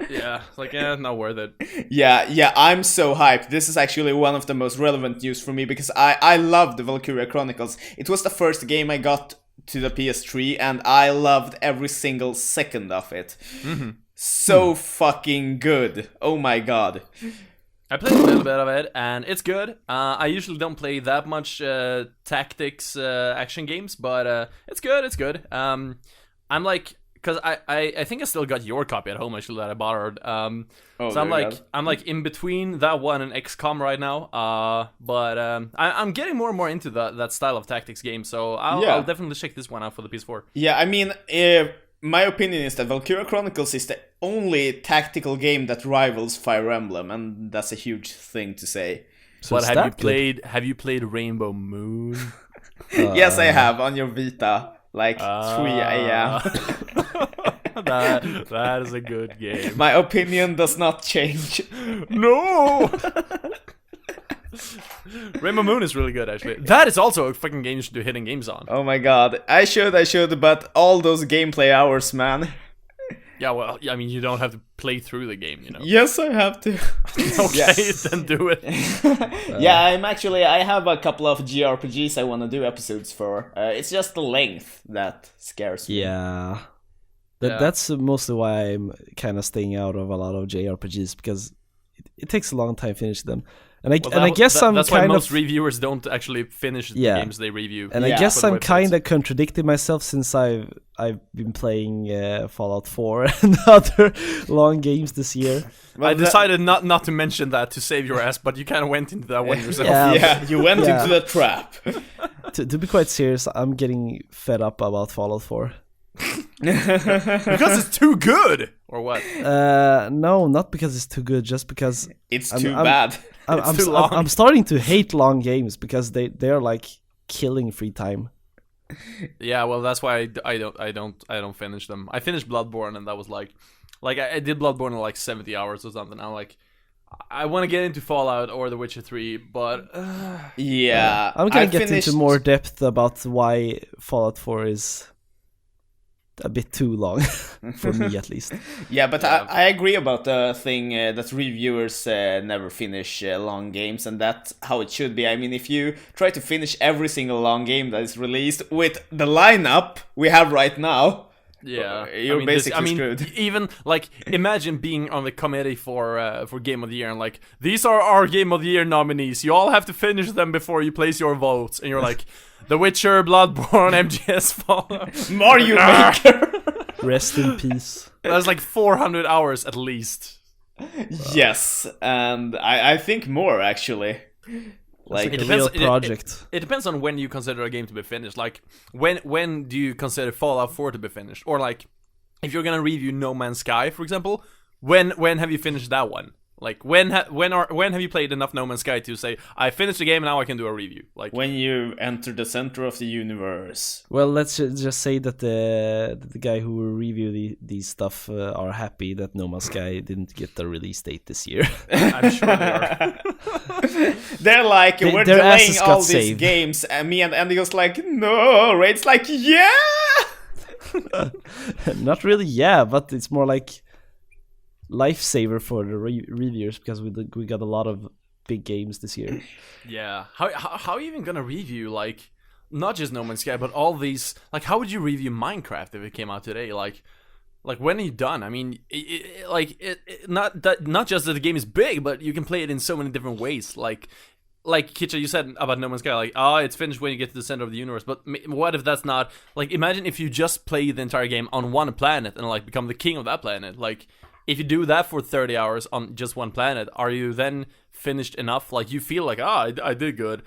yeah, like, not worth it. Yeah, I'm so hyped. This is actually one of the most relevant news for me because I loved the Valkyria Chronicles. It was the first game I got to the PS3 and I loved every single second of it. So fucking good. Oh my god. I played a little bit of it, and it's good. I usually don't play that much tactics action games, but it's good. It's good. I'm like, because I think I still got your copy at home actually that I borrowed. So I'm like in between that one and XCOM right now. But I'm getting more and more into that style of tactics game. So I'll definitely check this one out for the PS4. Yeah, I mean, my opinion is that Valkyria Chronicles is the only tactical game that rivals Fire Emblem, and that's a huge thing to say. So but have you played Rainbow Moon? Yes, I have on your Vita. Like 3 a.m. That is a good game. My opinion does not change. No! Rainbow Moon is really good, actually. That is also a fucking game you should do hidden games on. Oh my god. I should, but all those gameplay hours, man. Yeah, well, I mean, you don't have to play through the game, you know. Yes, I have to. Okay, then do it. Yeah, I have a couple of JRPGs I want to do episodes for. It's just the length that scares me. Yeah. That's mostly why I'm kind of staying out of a lot of JRPGs, because it takes a long time to finish them. And I guess that's why most reviewers don't actually finish the games they review. And I guess I'm kind of contradicting myself, since I've been playing Fallout 4 and other long games this year. Well, I decided not to mention that to save your ass, but you kind of went into that one yourself. Yeah, you went into the trap. To be quite serious, I'm getting fed up about Fallout 4. Because it's too good, or what? No, not because it's too good, just because it's too bad. I'm starting to hate long games because they're like killing free time. Yeah, well, that's why I don't finish them. I finished Bloodborne, and that was like I did Bloodborne in like 70 hours or something. I'm like, I want to get into Fallout or The Witcher 3, but yeah, I'm gonna get into more depth about why Fallout 4 is a bit too long for me, at least. Yeah, but I agree about the thing that reviewers never finish long games, and that's how it should be. I mean, if you try to finish every single long game that is released with the lineup we have right now, you're basically screwed. Even like, imagine being on the committee for Game of the Year, and like, these are our Game of the Year nominees. You all have to finish them before you place your votes, and you're like, The Witcher, Bloodborne, MGS, Fallout, Mario Maker. Rest in peace. That's like 400 hours at least. Yes, and I think more actually. Like a real project. It depends on when you consider a game to be finished. Like, when do you consider Fallout 4 to be finished? Or like, if you're gonna review No Man's Sky, for example, when have you finished that one? Like, when have you played enough No Man's Sky to say, I finished the game, now I can do a review? Like, when you enter the center of the universe. Well, let's just say that the guy who will review these stuff are happy that No Man's Sky didn't get the release date this year. I'm sure they are. They're like, we're delaying all these games, and me and Andy goes like, no, Raid's like, yeah! Not really, yeah, but it's more like lifesaver for the reviewers, because we got a lot of big games this year. Yeah, how are you even gonna review, like, not just No Man's Sky, but all these, like, how would you review Minecraft if it came out today? Like when are you done? I mean, not just that the game is big, but you can play it in so many different ways. Like Kitcha, you said about No Man's Sky, like, it's finished when you get to the center of the universe. But what if that's not, like, imagine if you just play the entire game on one planet and like become the king of that planet. Like, if you do that for 30 hours on just one planet, are you then finished enough? Like, you feel like, I did good.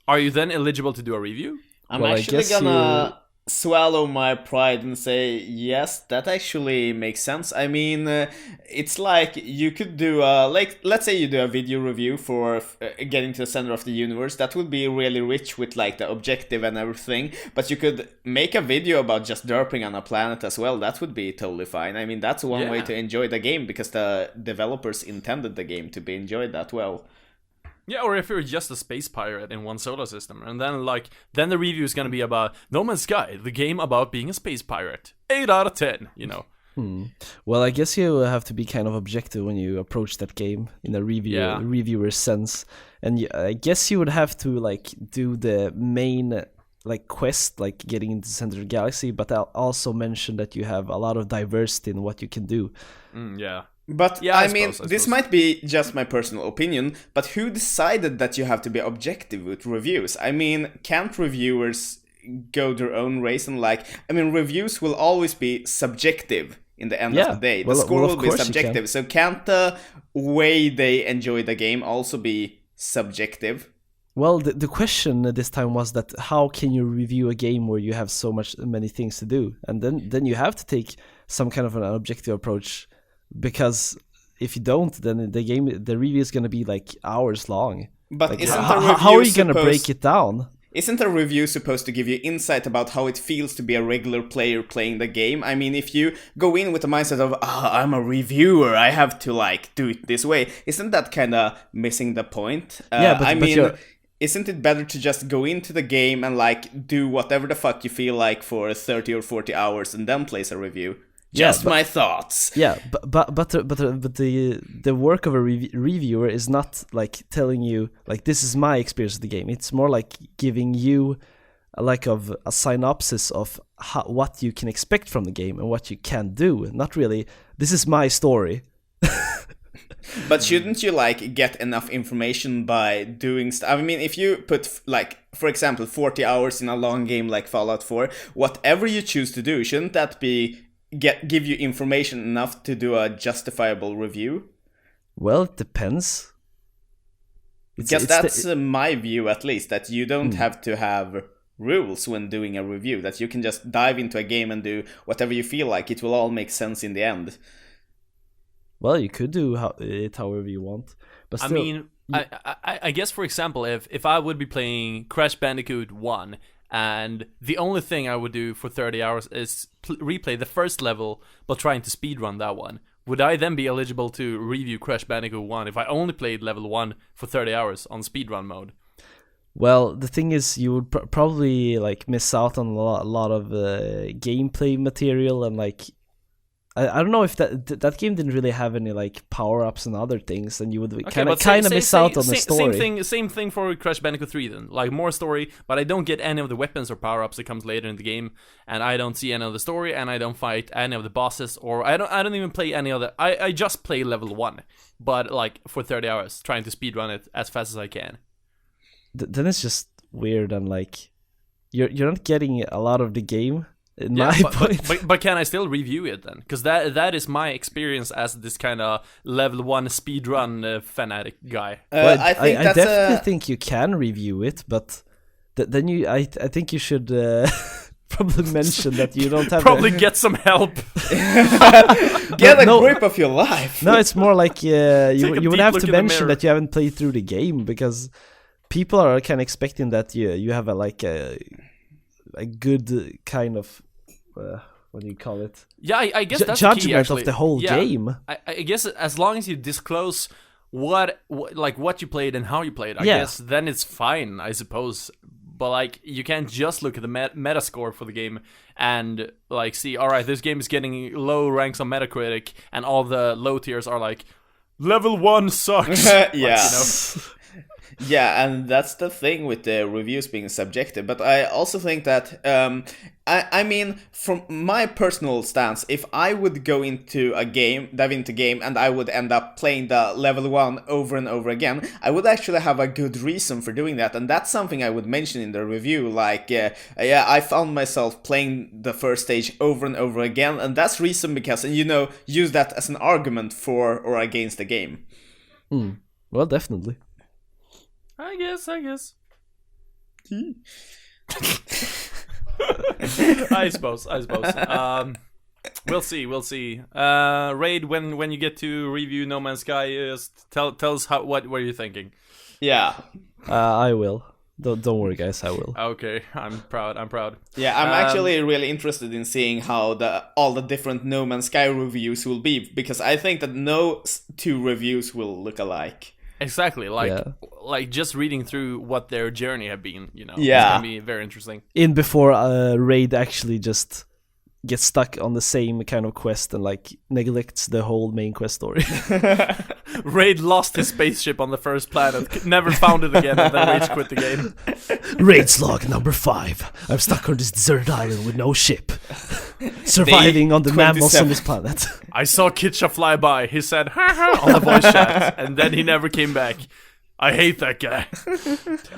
Are you then eligible to do a review? I'm actually gonna swallow my pride and say, yes, that actually makes sense. I mean, it's like you could do like, let's say you do a video review for getting to the center of the universe. That would be really rich with like the objective and everything, but you could make a video about just derping on a planet as well. That would be totally fine. I mean, that's one way to enjoy the game, because the developers intended the game to be enjoyed that well. Yeah, or if you're just a space pirate in one solar system, and then the review is gonna be about No Man's Sky, the game about being a space pirate. 8 out of 10, you know. Well, I guess you have to be kind of objective when you approach that game in a reviewer sense, and I guess you would have to like do the main like quest, like getting into the center of the galaxy, but I'll also mention that you have a lot of diversity in what you can do. Yeah. But Yeah, I mean, suppose. this might be just my personal opinion, but who decided that you have to be objective with reviews? I mean, can't reviewers go their own race and reviews will always be subjective in the end of the day. The score will be subjective. So can't the way they enjoy the game also be subjective? Well, the question this time was that how can you review a game where you have many things to do, and then you have to take some kind of an objective approach, because if you don't, then the review is going to be like hours long. But like, isn't how are you going to break it down? Isn't a review supposed to give you insight about how it feels to be a regular player playing the game? I mean, if you go in with the mindset of, I'm a reviewer, I have to, do it this way, isn't that kind of missing the point? Isn't it better to just go into the game and, do whatever the fuck you feel like for 30 or 40 hours and then place a review? Just my thoughts. Yeah, but the work of a reviewer is not telling you this is my experience of the game. It's more like giving you a synopsis of what you can expect from the game and what you can do. Not really, this is my story. But shouldn't you get enough information by doing stuff? I mean, if you put for example 40 hours in a long game like Fallout 4, whatever you choose to do, shouldn't that give you information enough to do a justifiable review? Well, it depends. Because that's my view, at least, that you don't have to have rules when doing a review, that you can just dive into a game and do whatever you feel like. It will all make sense in the end. Well, you could do it however you want, but still, I mean, I guess, for example, if I would be playing Crash Bandicoot 1, and the only thing I would do for 30 hours is replay the first level, but trying to speedrun that one, would I then be eligible to review Crash Bandicoot 1 if I only played level 1 for 30 hours on speedrun mode? Well, the thing is, you would probably miss out on a lot of gameplay material, and I don't know if that game didn't really have any power-ups and other things, and you would kind of miss out on the story. Same thing for Crash Bandicoot 3 then. More story, but I don't get any of the weapons or power-ups that comes later in the game, and I don't see any of the story, and I don't fight any of the bosses, or I don't even play any of the... I just play level 1, but for 30 hours, trying to speedrun it as fast as I can. Then it's just weird, and you're not getting a lot of the game. But can I still review it then? Because that is my experience as this kind of level 1 speedrun fanatic guy. I definitely think you can review it, but then I think you should probably mention that you don't have get some help. Get a grip of your life. No, it's more you would have to mention that you haven't played through the game, because people are kind of expecting that you have a good kind of what do you call it? Yeah, I guess that's judgment the key, actually. of the whole game. I guess as long as you disclose what you played and how you played, I guess then it's fine, I suppose. But you can't just look at the meta score for the game and see, all right, this game is getting low ranks on Metacritic, and all the low tiers are level 1 sucks. Yeah. Yeah, and that's the thing with the reviews being subjective. But I also think that, I mean, from my personal stance, if I would dive into a game, and I would end up playing the level 1 over and over again, I would actually have a good reason for doing that. And that's something I would mention in the review. I found myself playing the first stage over and over again, and that's reason because, use that as an argument for or against the game. Well, definitely. I guess. I suppose. We'll see. Raid, when you get to review No Man's Sky, tell us what you're thinking. Yeah. I will. Don't worry, guys. I will. Okay, I'm proud. Yeah, I'm actually really interested in seeing how all the different No Man's Sky reviews will be, because I think that no two reviews will look alike. Exactly, just reading through what their journey have been, Yeah. It's gonna be very interesting. Before Raid actually just gets stuck on the same kind of quest and neglects the whole main quest story. Raid lost his spaceship on the first planet, never found it again, and then rage quit the game. Raid's log number 5. I'm stuck on this deserted island with no ship. Surviving on the mammals on this planet. I saw Kitcha fly by. He said, "Ha ha," on the voice chat, and then he never came back. I hate that guy.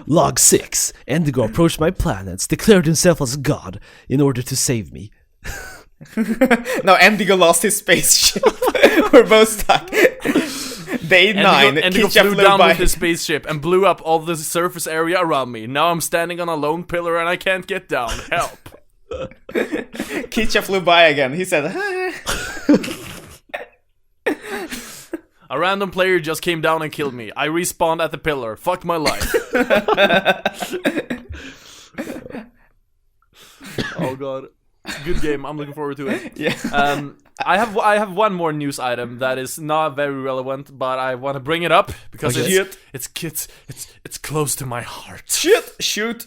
Log 6. Endigo approached my planets, declared himself as god in order to save me. No, Endigo lost his spaceship. We're both stuck. Day 9. Endigo Kitcha flew flew down by. with his spaceship and blew up all the surface area around me. Now I'm standing on a lone pillar and I can't get down. Help. Kitcha flew by again. He said, A random player just came down and killed me. I respawned at the pillar. Fuck my life. Oh god. Good game. I'm looking forward to it. yeah. I have one more news item that is not very relevant, but I want to bring it up because Okay. it's close to my heart. Shit! Shoot!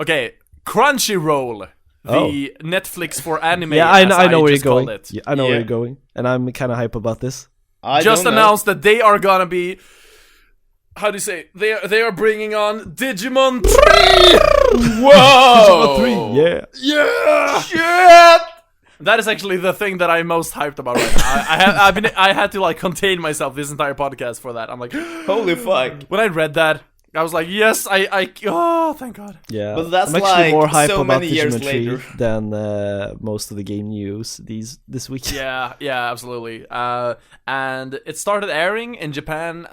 Okay, Crunchyroll, the Netflix for anime. Yeah, as I know where you're just called going. it. Yeah, I know where Yeah. you're going. And I'm kind of hype about this. I Just don't know. announced that they are gonna be. How do you say? They are bringing on Digimon 3. Whoa! 3, yeah. Yeah. Shit! That is actually the thing that I'm most hyped about right now. I had to like contain myself this entire podcast for that. I'm like, Holy fuck. when I read that, I was like, yes, oh, thank God. Yeah, But that's I'm actually like more hype so about many years Digimon 3 later. than most of the game news this week. Yeah, absolutely. And it started airing in Japan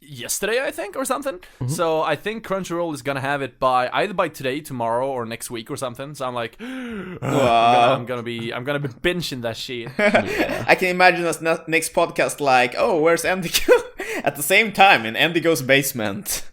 yesterday, I think, or something. So I think Crunchyroll is gonna have it by either by today, tomorrow, or next week or something. So I'm like, Wow. I'm gonna be binging that shit. I can imagine us next podcast like, oh, where's Endigo? At the same time, in Endigo's basement.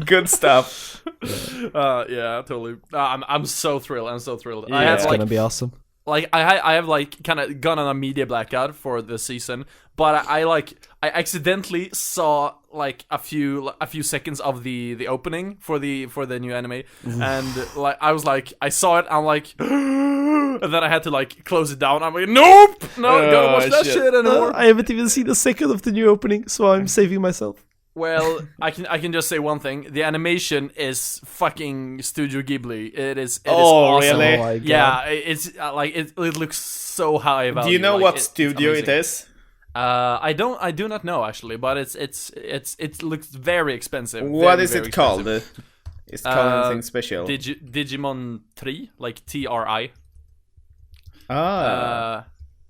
Good stuff. Yeah, totally. I'm so thrilled. I'm so thrilled. Yeah. I have It's like gonna be awesome. I have like kind of gone on a media blackout for the season, but I accidentally saw like a few seconds of the opening for the new anime, and like I was like I saw it, I'm like, and then I had to like close it down. I'm like, nope, no, gotta watch that shit anymore. I haven't even seen a second of the new opening, so I'm saving myself. Well, I can just say one thing: the animation is fucking Studio Ghibli. It is awesome. really? Oh my god. Yeah, it's like it looks so high value. Do you know like, what it's studio it amazing. is? I do not know actually, but it looks very expensive. What very, is very it called? expensive. It's called anything special. Digimon 3, like TRI.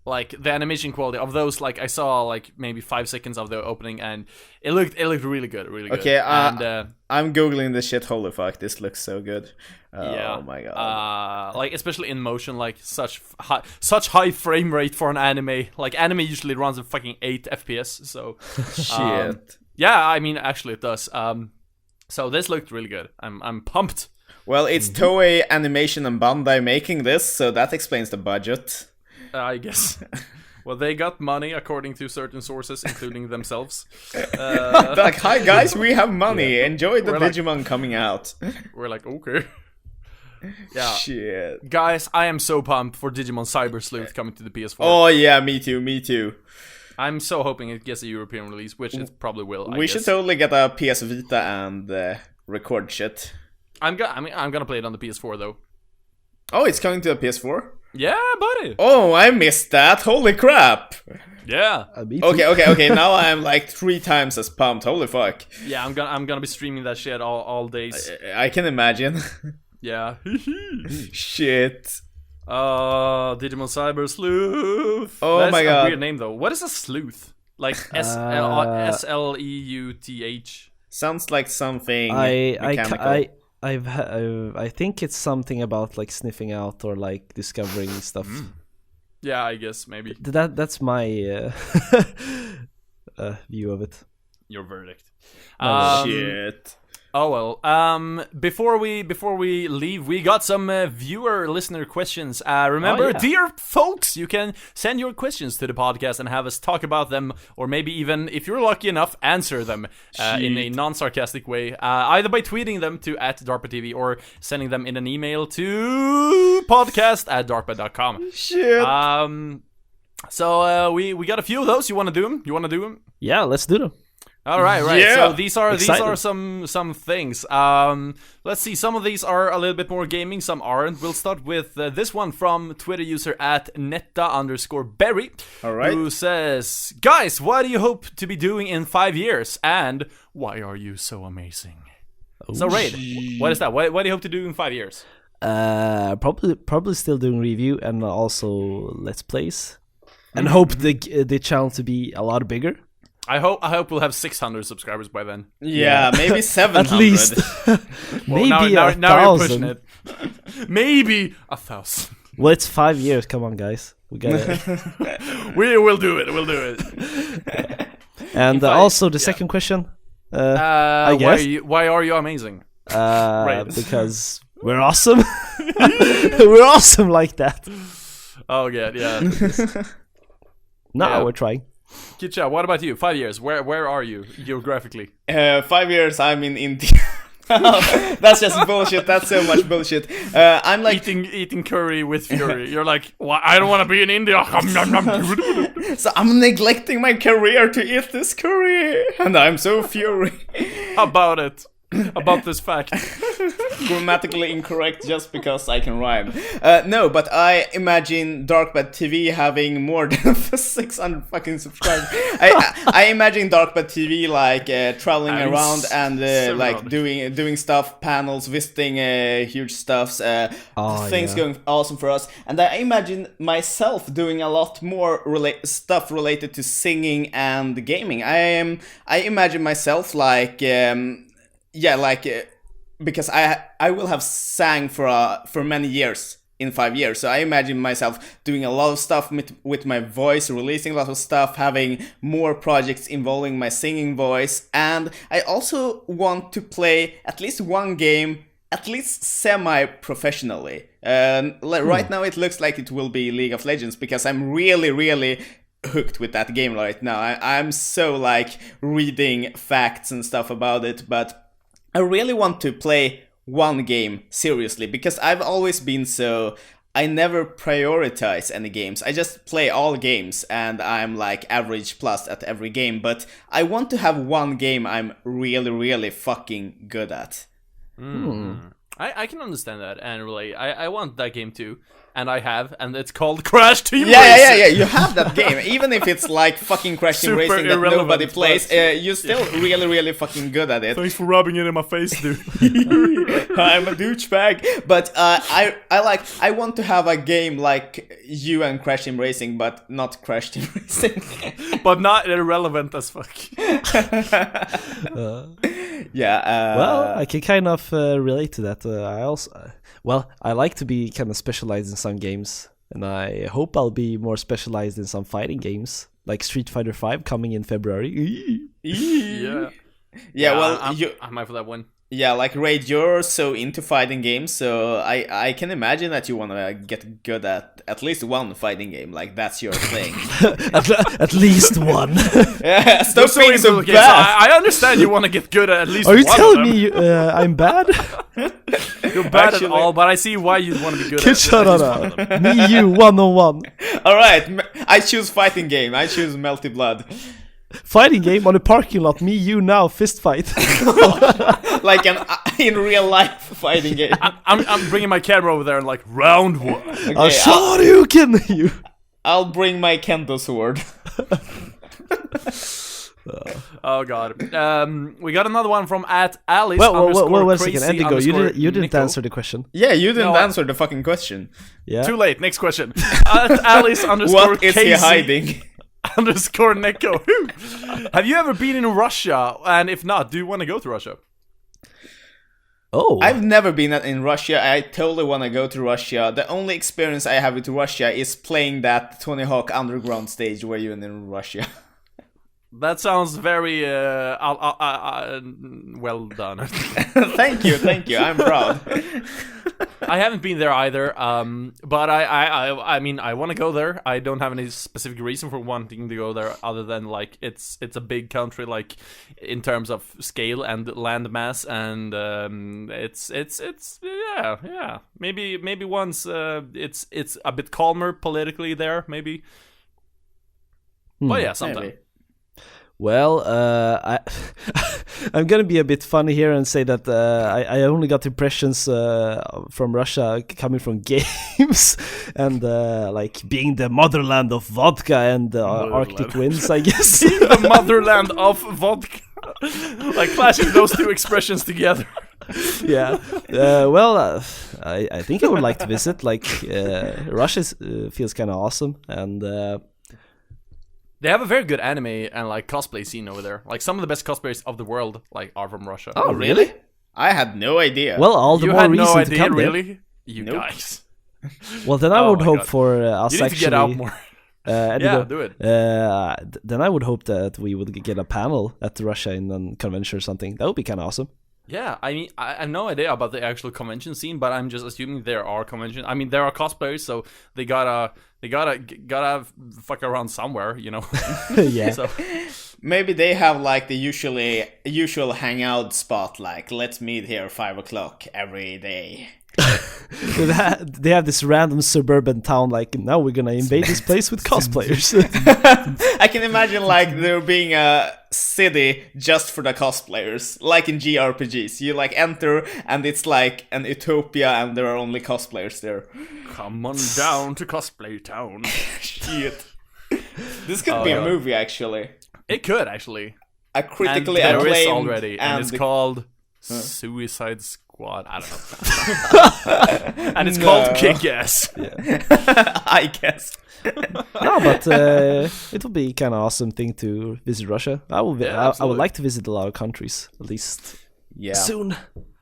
Like the animation quality of those, like I saw like maybe 5 seconds of the opening, and it looked really good, really good. Okay, and I'm googling this shit. Holy fuck, this looks so good. yeah, Oh my god. like especially in motion, like such high frame rate for an anime. Like anime usually runs at fucking 8 FPS, so Shit. yeah, I mean actually it does. So this looked really good. I'm pumped. Well, it's Toei Animation and Bandai making this, so that explains the budget. I guess. Well, they got money according to certain sources, including themselves. Like, hi guys, we have money. Enjoy the We're like- Digimon coming out. We're like, okay. Yeah. Shit. Guys, I am so pumped for Digimon Cyber Sleuth coming to the PS4. Oh yeah, me too. I'm so hoping it gets a European release, which it probably will. I We guess. should totally get a PS Vita and record shit. I'm gonna play it on the PS4 though. Oh, it's coming to a PS4? Yeah, buddy. Oh, I missed that. Holy crap. Yeah. Me too. Okay. Now I'm like 3 times as pumped. Holy fuck. Yeah, I'm gonna be streaming that shit all days. I can imagine. Yeah. Shit. Digimon Cyber Sleuth. Oh That's my a god. weird name though. What is a sleuth? Like SLEUTH. Sounds like something I mechanical. I think it's something about like sniffing out or like discovering stuff. Yeah, I guess maybe That's my view of it. your verdict. Shit. Oh well. Before we leave, we got some listener questions. Remember, dear folks, you can send your questions to the podcast and have us talk about them, or maybe even, if you're lucky enough, answer them in a non-sarcastic way, either by tweeting them to @DarkBadTV or sending them in an email to podcast@darkbad.com. Shit. So we got a few of those. You want to do them? Yeah, let's do them. All right. Yeah. So these are some things. Let's see. Some of these are a little bit more gaming. Some aren't. We'll start with this one from Twitter user @netta_berry. All right. Who says, "Guys, what do you hope to be doing in 5 years? And why are you so amazing?" So Raid, what is that? What do you hope to do in 5 years? Probably still doing review and also let's plays, and hope the channel to be a lot bigger. I hope we'll have 600 subscribers by then. Yeah, maybe 700. At least. Maybe now you're 1,000. pushing it. Maybe 1,000. Well, it's 5 years. Come on, guys. We got it. We'll do it. We'll do it. And also the second question. I guess. Why are you amazing? Right. Because we're awesome. We're awesome like that. Oh god, yeah. Now we're trying. Kitcha, what about you? 5 years. Where are you geographically? 5 years. I'm in India. That's just bullshit. That's so much bullshit. I'm like eating curry with fury. You're like, I don't want to be in India. So I'm neglecting my career to eat this curry, and I'm so fury about it. About this fact. Grammatically incorrect just because I can rhyme. No, but I imagine DarkBad TV having more than 600 fucking subscribers. I imagine DarkBad TV like traveling around and like doing stuff, panels, visiting huge stuffs, things going awesome for us. And I imagine myself doing a lot more stuff related to singing and gaming. I imagine myself like because I will have sang for many years in 5 years, so I imagine myself doing a lot of stuff with my voice, releasing a lot of stuff, having more projects involving my singing voice, and I also want to play at least one game, at least semi-professionally. Right now it looks like it will be League of Legends, because I'm really hooked with that game right now. I'm so like reading facts and stuff about it, but I really want to play one game seriously, because I've always been so... I never prioritize any games. I just play all games, and I'm like average plus at every game. But I want to have one game I'm really fucking good at. I can understand that, and really, I want that game too. And I have, and it's called Crash Team Racing. Yeah, you have that game. Even if it's like fucking Crash Team Racing that nobody plays, you're still really fucking good at it. Thanks for rubbing it in my face, dude. I'm a douchebag. But I want to have a game like you and Crash Team Racing, but not Crash Team Racing. But not irrelevant as fuck. Well, I can kind of relate to that. I like to be kind of specialized in some games, and I hope I'll be more specialized in some fighting games, like Street Fighter V coming in February. Well, I'm out for that one. Yeah, like Raid, you're so into fighting games, so I can imagine that you want to get good at least one fighting game. Like, that's your thing. At least one. Yeah, stop being so bad. I understand you want to get good at least one. Are you one telling me I'm bad? You're bad at all, but I see why you want to be good at at least one of them. Me, you, 1-on-1. Alright, I choose fighting game. I choose Melty Blood. Fighting game on the parking lot. Me, you, now, fist fight. Like an in real life fighting game. I'm bringing my camera over there and like round one. Okay, I'll show you. I'll bring my kendo sword. Oh god. We got another one from @Alice. Wait a second, Indigo. You didn't answer the question. Yeah, you didn't answer the fucking question. Yeah. Too late. Next question. @Alice _ What is he Casey hiding? _ Neko. Have you ever been in Russia? And if not, do you want to go to Russia? Oh, I've never been in Russia. I totally want to go to Russia. The only experience I have with Russia is playing that Tony Hawk Underground stage where you're in Russia. That sounds very well done. Thank you. I'm proud. I haven't been there either, but I mean, I want to go there. I don't have any specific reason for wanting to go there other than like it's a big country, like in terms of scale and land mass, and it's yeah. Maybe once it's a bit calmer politically there, maybe. But yeah, sometime. Maybe. Well, I'm gonna be a bit funny here and say that I only got impressions from Russia coming from games and like being the motherland of vodka and Arctic winds, I guess. The motherland of vodka. Like clashing those two expressions together. Yeah. Well, I think I would like to visit. Like Russia feels kind of awesome, and they have a very good anime and like cosplay scene over there. Like some of the best cosplayers of the world like are from Russia. Oh, really? I had no idea. Well, all the You more had reason no to idea, come there. really? You Nope. guys. Well, then I Oh would my hope God. for us You need actually. to get out more. Anyway, do it. Then I would hope that we would get a panel at the Russia in a convention or something. That would be kind of awesome. Yeah, I mean, I have no idea about the actual convention scene, but I'm just assuming there are conventions. I mean, there are cosplayers, so they gotta fuck around somewhere, you know. Yeah. So Maybe they have like the usual hangout spot, like let's meet here 5 o'clock every day. They have this random suburban town. Like now we're gonna invade this place with cosplayers. I can imagine like there being a city just for the cosplayers, like in JRPGs. You like enter and it's like an utopia and there are only cosplayers there. come on down to cosplay town. Shit. This could be a movie actually. It could actually. A critically and there is acclaimed already, and it's called Suicide Squad. I don't know. And it's called Kick-Ass. I guess. No, but it would be kind of awesome thing to visit Russia. I would absolutely. like to visit a lot of countries at least Yeah. soon.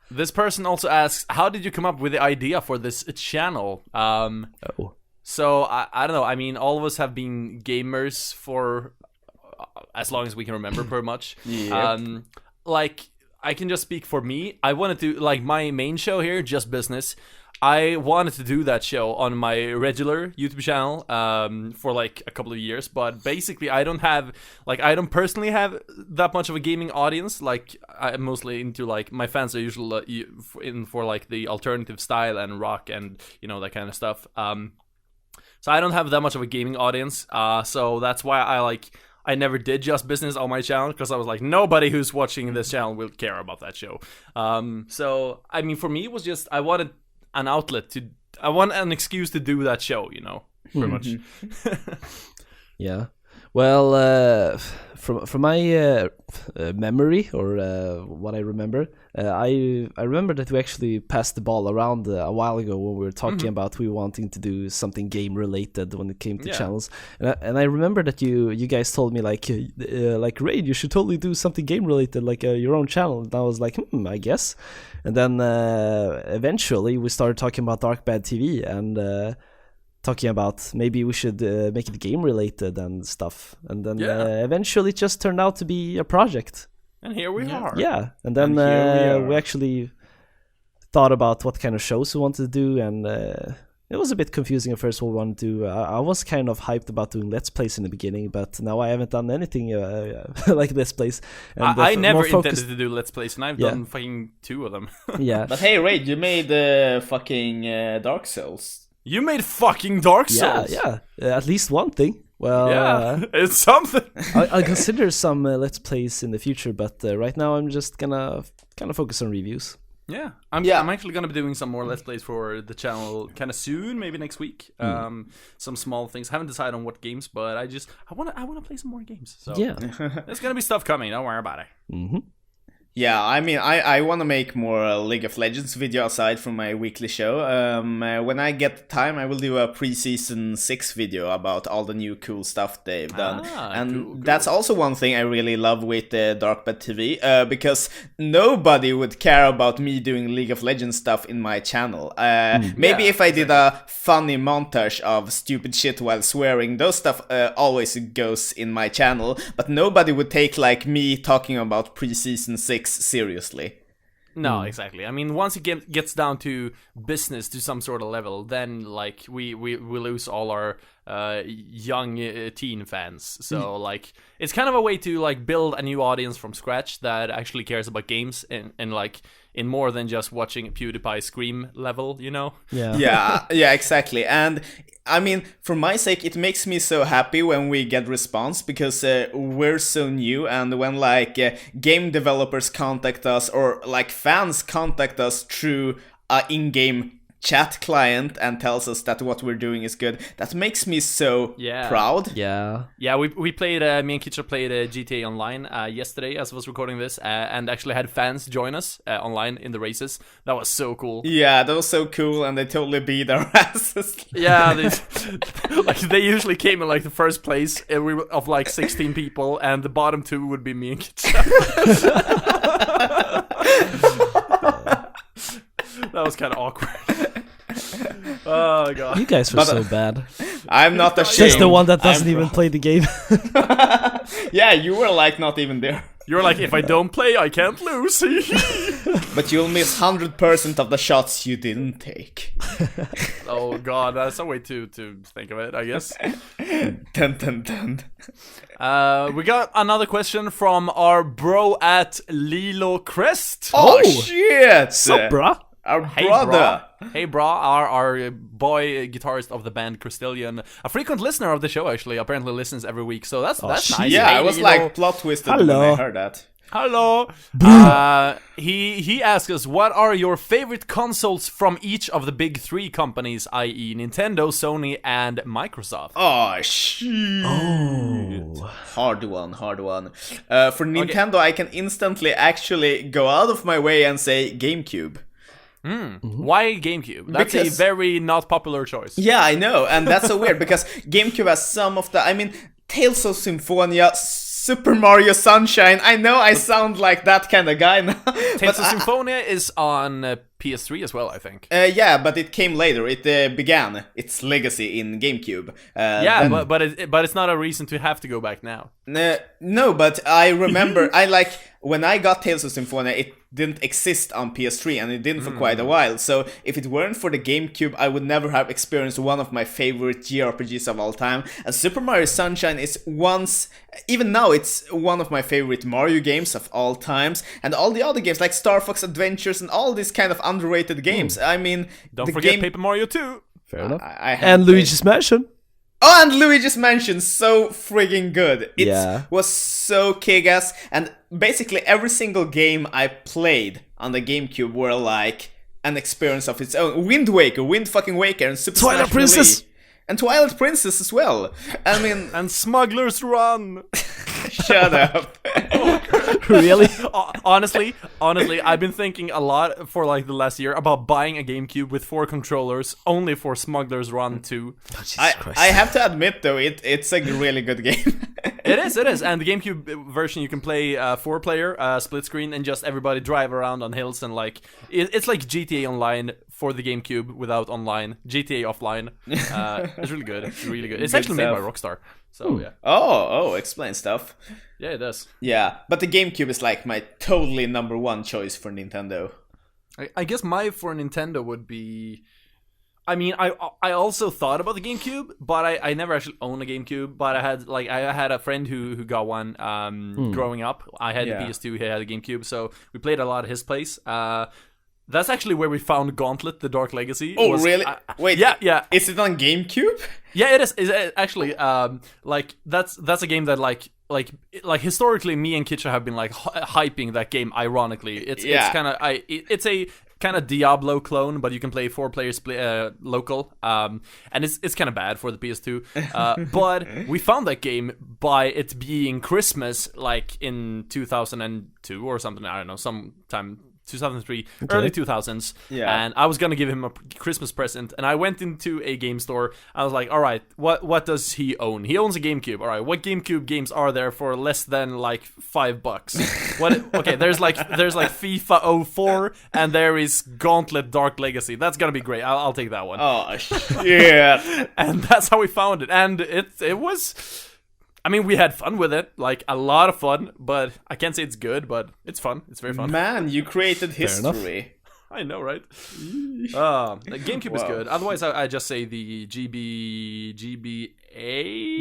This person also asks, how did you come up with the idea for this channel? Oh. So I don't know. I mean, all of us have been gamers for as long as we can remember, pretty much. Yep. Like I can just speak for me. I wanted to like my main show here, Just Business. I wanted to do that show on my regular YouTube channel for like a couple of years, but basically I don't personally have that much of a gaming audience. Like I'm mostly into like my fans are usually in for like the alternative style and rock and you know that kind of stuff. So I don't have that much of a gaming audience. So that's why I never did Just Business on my channel because I was like, nobody who's watching this channel will care about that show. So I mean, for me, it was just I wanted an outlet I want an excuse to do that show, you know, pretty much. Yeah. Well, from my memory or what I remember, I remember that we actually passed the ball around a while ago when we were talking about we wanting to do something game related when it came to channels, and I remember that you guys told me like Raid, you should totally do something game related like your own channel, and I was like I guess, and then eventually we started talking about DarkBad TV and. Talking about maybe we should make it game related and stuff, and then eventually it just turned out to be a project. And here we are. Yeah, and then we actually thought about what kind of shows we wanted to do, and it was a bit confusing at first what we wanted to do. I was kind of hyped about doing Let's Plays in the beginning, but now I haven't done anything like Let's Plays. And I never intended to do Let's Plays, and I've done fucking 2 of them. Yeah. But hey, Raid, you made fucking Dark Souls. You made fucking Dark Souls. Yeah. At least one thing. Well, yeah, it's something. I'll consider some Let's Plays in the future, but right now I'm just gonna kind of focus on reviews. Yeah, I'm actually gonna be doing some more Let's Plays for the channel kind of soon, maybe next week. Some small things. Haven't decided on what games, but I wanna play some more games. So yeah, there's gonna be stuff coming. Don't worry about it. Mm-hmm. Yeah, I mean, I want to make more League of Legends video aside from my weekly show. When I get the time, I will do a pre-season 6 video about all the new cool stuff they've done. And cool. that's also one thing I really love with DarkBad TV, because nobody would care about me doing League of Legends stuff in my channel. Maybe if I did a funny montage of stupid shit while swearing, those stuff always goes in my channel, but nobody would take like me talking about pre-season 6 seriously. No, exactly. I mean, once it gets down to business to some sort of level, then like we lose all our young teen fans. So like it's kind of a way to like build a new audience from scratch that actually cares about games and like in more than just watching PewDiePie scream level, you know? Yeah, exactly. And I mean, for my sake, it makes me so happy when we get response, because we're so new, and when like game developers contact us or like fans contact us through in-game chat client and tells us that what we're doing is good, that makes me so proud. Yeah, we played, me and Kitcha played GTA Online yesterday as I was recording this, and actually had fans join us online in the races. That was so cool. Yeah, that was so cool, and they totally beat our asses. Yeah, they usually came in like the first place of like 16 people, and the bottom 2 would be me and Kitcha. That was kind of awkward. Oh god, you guys were so bad. I'm not ashamed. Just the one that doesn't even play the game. Yeah, you were like not even there. You're like, if I don't play, I can't lose. But you'll miss 100% of the shots you didn't take. Oh god, that's a way to think of it, I guess. Dun dun dun. We got another question from our bro at Lilo Crest. Oh shit! Sup, bruh? Our brother. Hey, bra, our boy guitarist of the band Crystallion, a frequent listener of the show, actually, apparently listens every week, so that's nice. Yeah, hey, I was like plot twisted when I heard that. Hello. He asked us, what are your favorite consoles from each of the big 3 companies, i.e. Nintendo, Sony, and Microsoft? Oh, shit. Oh. Hard one. For Nintendo, I can instantly actually go out of my way and say GameCube. Why GameCube? That's a very not popular choice. Yeah, I know, and that's so weird, because GameCube has some of the... I mean, Tales of Symphonia, Super Mario Sunshine. I know I sound like that kind of guy now. Tales of Symphonia is on PS3 as well, I think. Yeah, but it came later. It began its legacy in GameCube. But it's not a reason to have to go back now. No, but I remember, when I got Tales of Symphonia, it didn't exist on PS3, and it didn't for quite a while. So if it weren't for the GameCube, I would never have experienced one of my favorite JRPGs of all time. And Super Mario Sunshine is even now, it's one of my favorite Mario games of all times. And all the other games, like Star Fox Adventures and all these kind of underrated games. I mean, don't forget Paper Mario 2. Fair enough. And Luigi's Mansion. Oh, and Luigi's Mansion, so friggin' good. It was so kick-ass, and basically every single game I played on the GameCube were like an experience of its own. Wind fucking Waker, and Super Twilight Smash Princess! Melee. And Twilight Princess as well. I mean... and Smuggler's Run! Shut up. Really? Honestly, I've been thinking a lot for like the last year about buying a GameCube with 4 controllers only for Smuggler's Run 2. I have to admit though, it's a really good game. It is, and the GameCube version you can play 4-player, split screen, and just everybody drive around on hills, and like it's like GTA Online for the GameCube without online, GTA Offline. It's really good. It's actually made by Rockstar. So yeah. Oh, explain stuff. Yeah, it does. Yeah, but the GameCube is like my totally number 1 choice for Nintendo. I guess my for Nintendo would be... I mean, I also thought about the GameCube, but I never actually owned a GameCube. But I had a friend who got one growing up. I had the PS2, he had a GameCube, so we played a lot at his place. That's actually where we found Gauntlet: The Dark Legacy. Oh, really? Wait, yeah. Is it on GameCube? Yeah, it is. It's actually, like that's a game that like historically, me and Kitcha have been like hyping that game. Ironically, it's kind of it's a kind of Diablo clone, but you can play 4 players local. And it's kind of bad for the PS2. But we found that game by it being Christmas, like in 2002 or something. I don't know, sometime 2003, early 2000s, and I was gonna give him a Christmas present, and I went into a game store. I was like, all right, what does he own? He owns a GameCube. All right, what GameCube games are there for less than like $5? What? Okay, there's like FIFA 04, and there is Gauntlet Dark Legacy. That's gonna be great. I'll take that one. Oh yeah. And that's how we found it, and it was. I mean, we had fun with it, like a lot of fun, but I can't say it's good, but it's fun. It's very fun. Man, you created history. I know, right? The GameCube is good. Otherwise, I just say the GBA.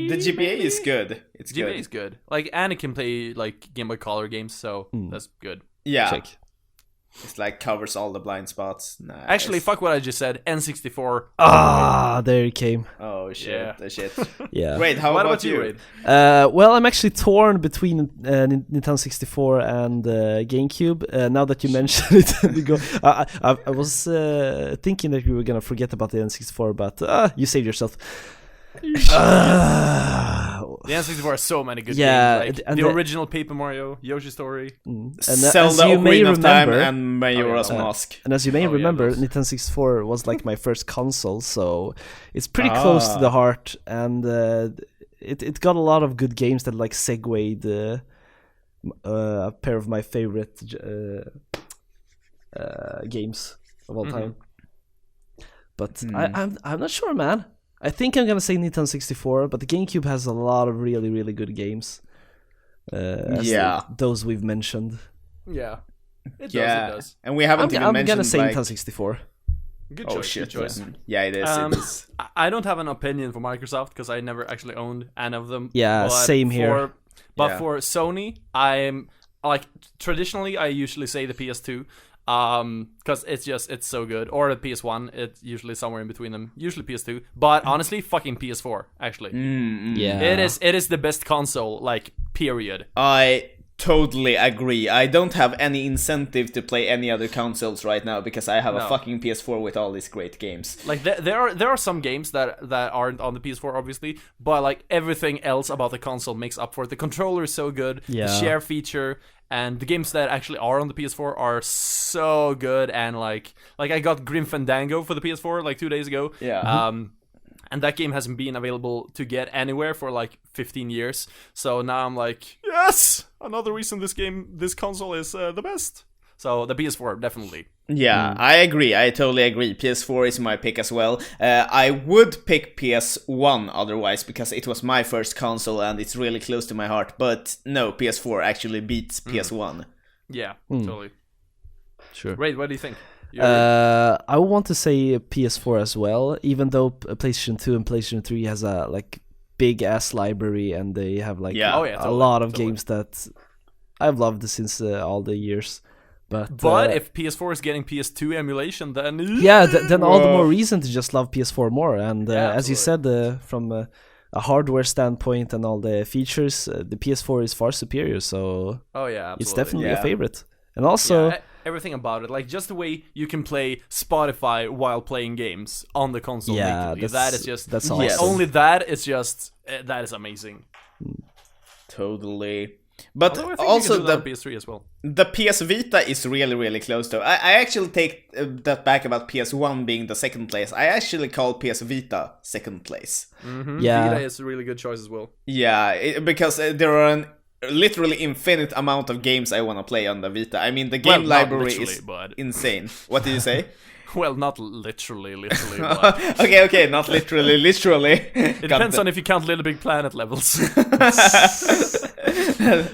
The GBA is good. It's GBA good. is good. Like, and it can play like Game Boy Color games, so that's good. Yeah. Check. It's like covers all the blind spots. Nice. Actually, fuck what I just said. N64. There it came. Oh shit! Yeah. Shit. Yeah. Great. How what about you? Raid? Well, I'm actually torn between Nintendo 64 and GameCube. Now that you mentioned it, I was thinking that we were gonna forget about the N64, but you saved yourself. The N64 has so many good Yeah, games. Like and the the- original Paper Mario, Yoshi Story. And Zelda as you may Ocarina of Time remember, and Majora's Mask. and as you may Oh, yeah, remember, those. Nintendo 64 was like my first console, so it's pretty close to the heart, and it got a lot of good games that like segued a pair of my favorite games of all time. But I'm not sure, man. I think I'm gonna say Nintendo 64, but the GameCube has a lot of really, really good games. Those we've mentioned. Yeah. It Yeah, does. and we haven't even I'm mentioned gonna say like... Nintendo 64. Good Oh choice. shit! Good choice. Yeah, it is. It is. I don't have an opinion for Microsoft because I never actually owned any of them. Yeah, but same here. But Yeah. for Sony, I'm like traditionally I usually say the PS2, because it's so good, or the PS1. It's usually somewhere in between them. Usually PS2, but honestly, fucking PS4 actually. Yeah, It is the best console, like period. I totally agree. I don't have any incentive to play any other consoles right now because I have a fucking PS4 with all these great games. Like there are some games that aren't on the PS4 obviously, but like everything else about the console makes up for it. The controller is so good, the share feature, and the games that actually are on the PS4 are so good. And like I got Grim Fandango for the PS4 like 2 days ago. Yeah. And that game hasn't been available to get anywhere for like 15 years. So now I'm like, yes, another reason this console is the best. So the PS4 definitely. Yeah, I agree. I totally agree. PS4 is my pick as well. I would pick PS1 otherwise because it was my first console and it's really close to my heart. But no, PS4 actually beats PS1. Yeah, totally. sure. Ray, what do you think? I want to say PS4 as well, even though PlayStation 2 and PlayStation 3 has a like big ass library and they have like a lot of games that I've loved since all the years. But if PS4 is getting PS2 emulation, then then all the more reason to just love PS4 more. And as you said, from a hardware standpoint and all the features, the PS4 is far superior. So it's definitely a favorite. And also everything about it, like just the way you can play Spotify while playing games on the console. That's awesome. Only that is just that is amazing. Totally. But I think also you can do that on PS3 as well. The PS Vita is really, really close though. I actually take that back about PS1 being the second place. I actually call PS Vita second place. Vita is a really good choice as well. Yeah, because there are an literally infinite amount of games I want to play on the Vita. I mean, the game library is insane. What did you say? Well, not literally, but... okay, not literally. It depends on if you count Little Big Planet levels.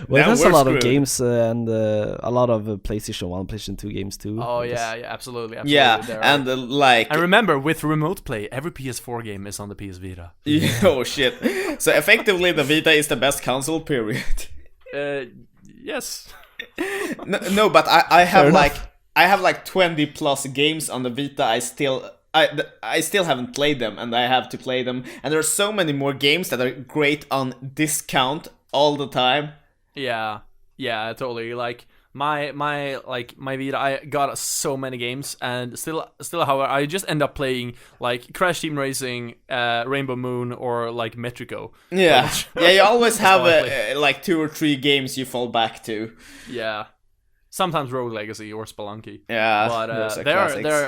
Well, it has a lot of games and a lot of PlayStation 1, PlayStation 2 games too. Oh, yeah, absolutely. Yeah, and And remember, with Remote Play, every PS4 game is on the PS Vita. Oh, shit. So effectively, the Vita is the best console, period. Yes. No, but I have like 20 plus games on the Vita. I still haven't played them, and I have to play them. And there are so many more games that are great on discount all the time. Yeah. Yeah, totally. Like my Vita, I got so many games, and still, however, I just end up playing like Crash Team Racing, Rainbow Moon, or like Metrico. Yeah, yeah. You always have like 2 or 3 games you fall back to. Yeah. Sometimes Rogue Legacy or Spelunky. Yeah, but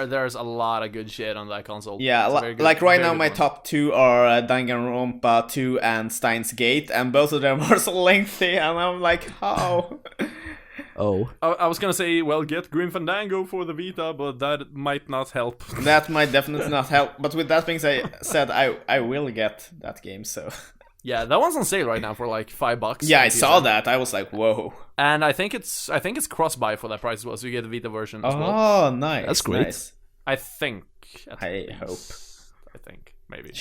there's a lot of good shit on that console. Yeah, like right now my top 2 are Danganronpa 2 and Steins Gate, and both of them are so lengthy, and I'm like, how? Oh. I was gonna say, well, get Grim Fandango for the Vita, but that might not help. That might definitely not help. But with that being said, I will get that game. So. Yeah, that one's on sale right now for like $5. Yeah, I saw that. I was like, whoa. And I think it's cross-buy for that price as well, so you get the Vita version as well. Oh, nice. That's great. Nice. I think. I hope. I think maybe.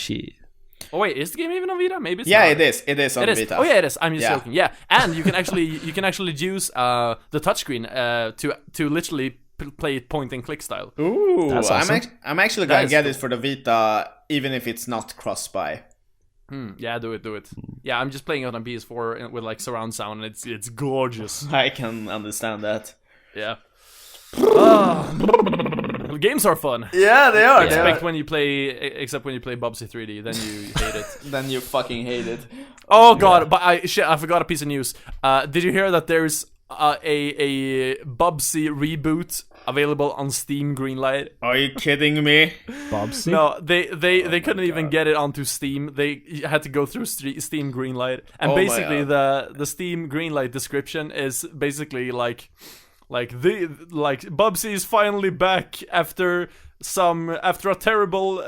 Oh wait, is the game even on Vita? Maybe it's yeah, not. it is. It is on Vita. Oh yeah, it is. I'm just joking. Yeah, and you can actually use the touchscreen to literally play it point and click style. Ooh, that's awesome. I'm actually gonna get it for the Vita, even if it's not cross-buy. Yeah, do it. Yeah, I'm just playing it on PS4 with like surround sound, and it's gorgeous. I can understand that. Yeah. Games are fun. Yeah, they are. Except when you play Bubsy 3D, then you hate it. Then you fucking hate it. Oh god, but I forgot a piece of news. Did you hear that there's a Bubsy reboot available on Steam Greenlight? Are you kidding me? Bubsy? No, they couldn't even get it onto Steam. They had to go through Steam Greenlight, and basically the Steam Greenlight description is basically like Bubsy is finally back after a terrible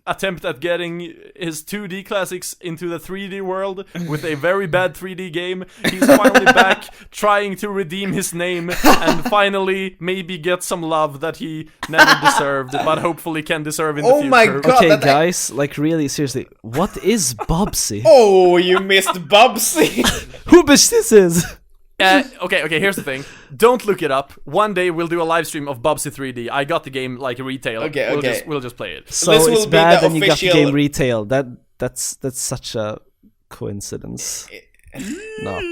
attempt at getting his 2D classics into the 3D world with a very bad 3D game. He's finally back, trying to redeem his name and finally maybe get some love that he never deserved, but hopefully can deserve in the future. Oh my god! Okay, guys, like really, seriously, what is Bubsy? Oh, you missed Bubsy. Who bitch this is? Okay, here's the thing. Don't look it up. One day we'll do a live stream of Bubsy 3D. I got the game like retail. Okay. We'll just play it. So This it's will be bad the and you got the official- game retail. That's such a coincidence. Not.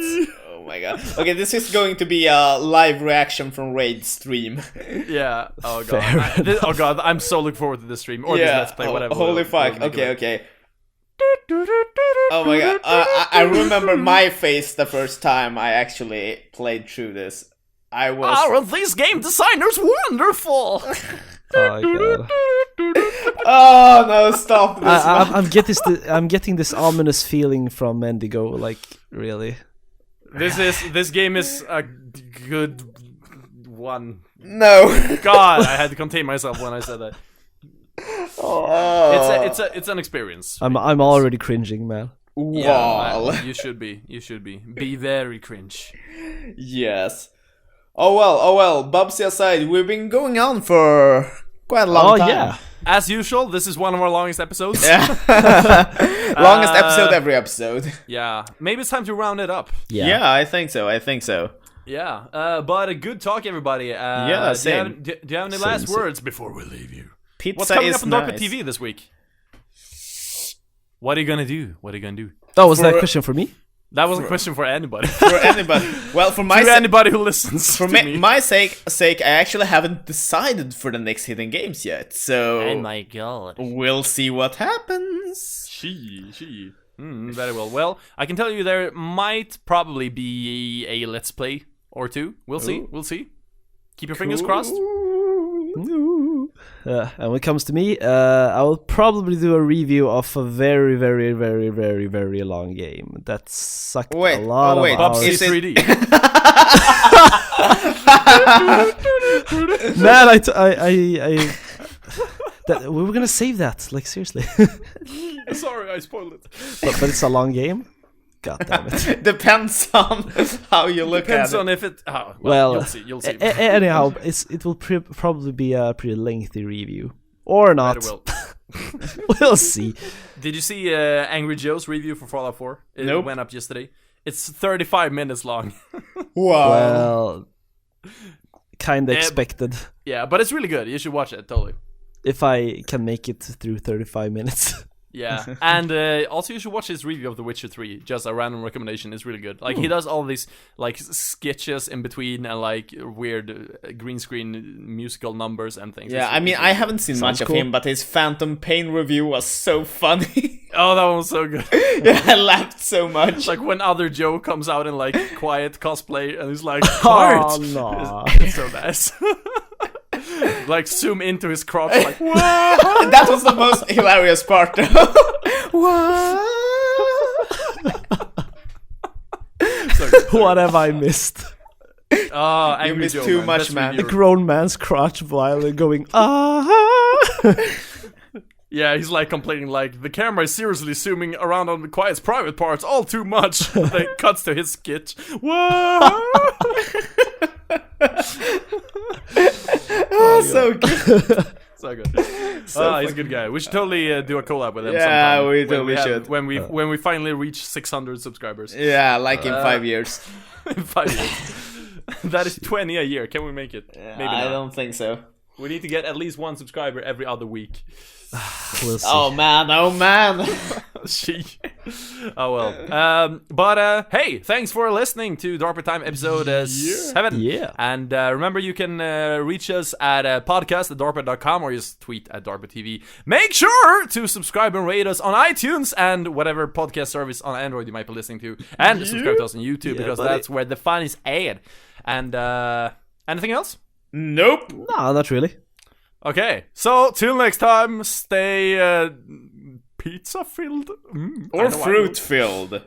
Oh my god. Okay, this is going to be a live reaction from Raid stream. Yeah. Oh god. I'm so looking forward to this stream or this let's play, whatever. Holy fuck. Okay. Oh my god. I remember my face the first time I actually played through this. I was. Aren't these game designers wonderful? Oh my god. Oh no! Stop this. I'm getting this ominous feeling from Mendigo. Like really. This game is a good one. No. God, I had to contain myself when I said that. Oh. It's an experience. I'm already cringing, man. Wow. You should be. Be very cringe. Yes. Oh well. Bubsy aside, we've been going on for quite a long time. Yeah. As usual, this is one of our longest episodes. Longest episode every episode. Yeah. Maybe it's time to round it up. Yeah, I think so. Yeah. But a good talk, everybody. Yeah, same. Do you have any last words before we leave you? Pizza What's coming is up on nice. DarkBad TV this week? What are you gonna do? Oh, was that a question for me? That was a question for anybody. For anybody. Well, for my anybody who listens. for to me. my sake, I actually haven't decided for the next hidden games yet. So Oh my god. we'll see what happens. She. Very well. Well, I can tell you there might probably be a let's play or two. We'll see. Keep your fingers crossed. And when it comes to me, I will probably do a review of a very, very, very, very, very long game that sucked a lot of hours. Bubsy 3D. Man, that, we were gonna save that. Like seriously. Sorry, I spoiled it. but it's a long game. God damn it. Depends on how you look Depends at it. on if it. Well, you'll see. Anyhow, it will probably be a pretty lengthy review, or not. Very well. We'll see. Did you see Angry Joe's review for Fallout 4? It Nope. went up yesterday. It's 35 minutes long. Wow. Well, kinda expected. Yeah, but it's really good. You should watch it, totally. If I can make it through 35 minutes. Yeah, and also you should watch his review of The Witcher 3. Just a random recommendation. It's really good. Like he does all these like sketches in between and like weird green screen musical numbers and things. Yeah, I mean, I haven't seen much of him, but his Phantom Pain review was so funny. Oh, that one was so good. Yeah, I laughed so much. It's like when Other Joe comes out in like quiet cosplay and he's like, Oh no! it's so nice. Like zoom into his crotch, like That was the most hilarious part. What? What have I missed? Oh, You Angry missed Joe, too much, Best man. A reviewer. grown man's crotch while going Yeah, he's like complaining like the camera is seriously zooming around on the quiet's private parts all too much. Then it cuts to his skit. Whoa! Oh, so good. So good. He's a good guy. We should totally do a collab with him. Yeah, sometime we when totally have- should. when we finally reach 600 subscribers. Yeah, like in 5 years. In 5 years. That is 20 a year. Can we make it? Maybe I not. don't think so. We need to get at least one subscriber every other week. We'll see. Oh man. She. Oh well. But hey, thanks for listening to DarkBad Time episode 7. Yeah. And remember, you can reach us at podcast@darkbad.com or just tweet at DarkBad TV. Make sure to subscribe and rate us on iTunes and whatever podcast service on Android you might be listening to, and subscribe to us on YouTube because buddy. that's where the fun is at. And anything else? Nope. No, not really. Okay, so till next time, stay pizza filled Or fruit filled.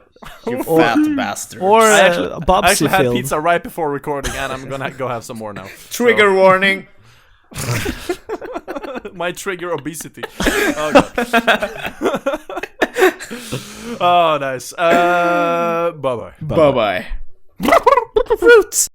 You fat bastard. Or I Bobsy actually had filled. pizza right before recording, and I'm gonna go have some more now. Trigger warning. My trigger obesity. Oh, oh nice. Bye bye. Bye bye. Fruits.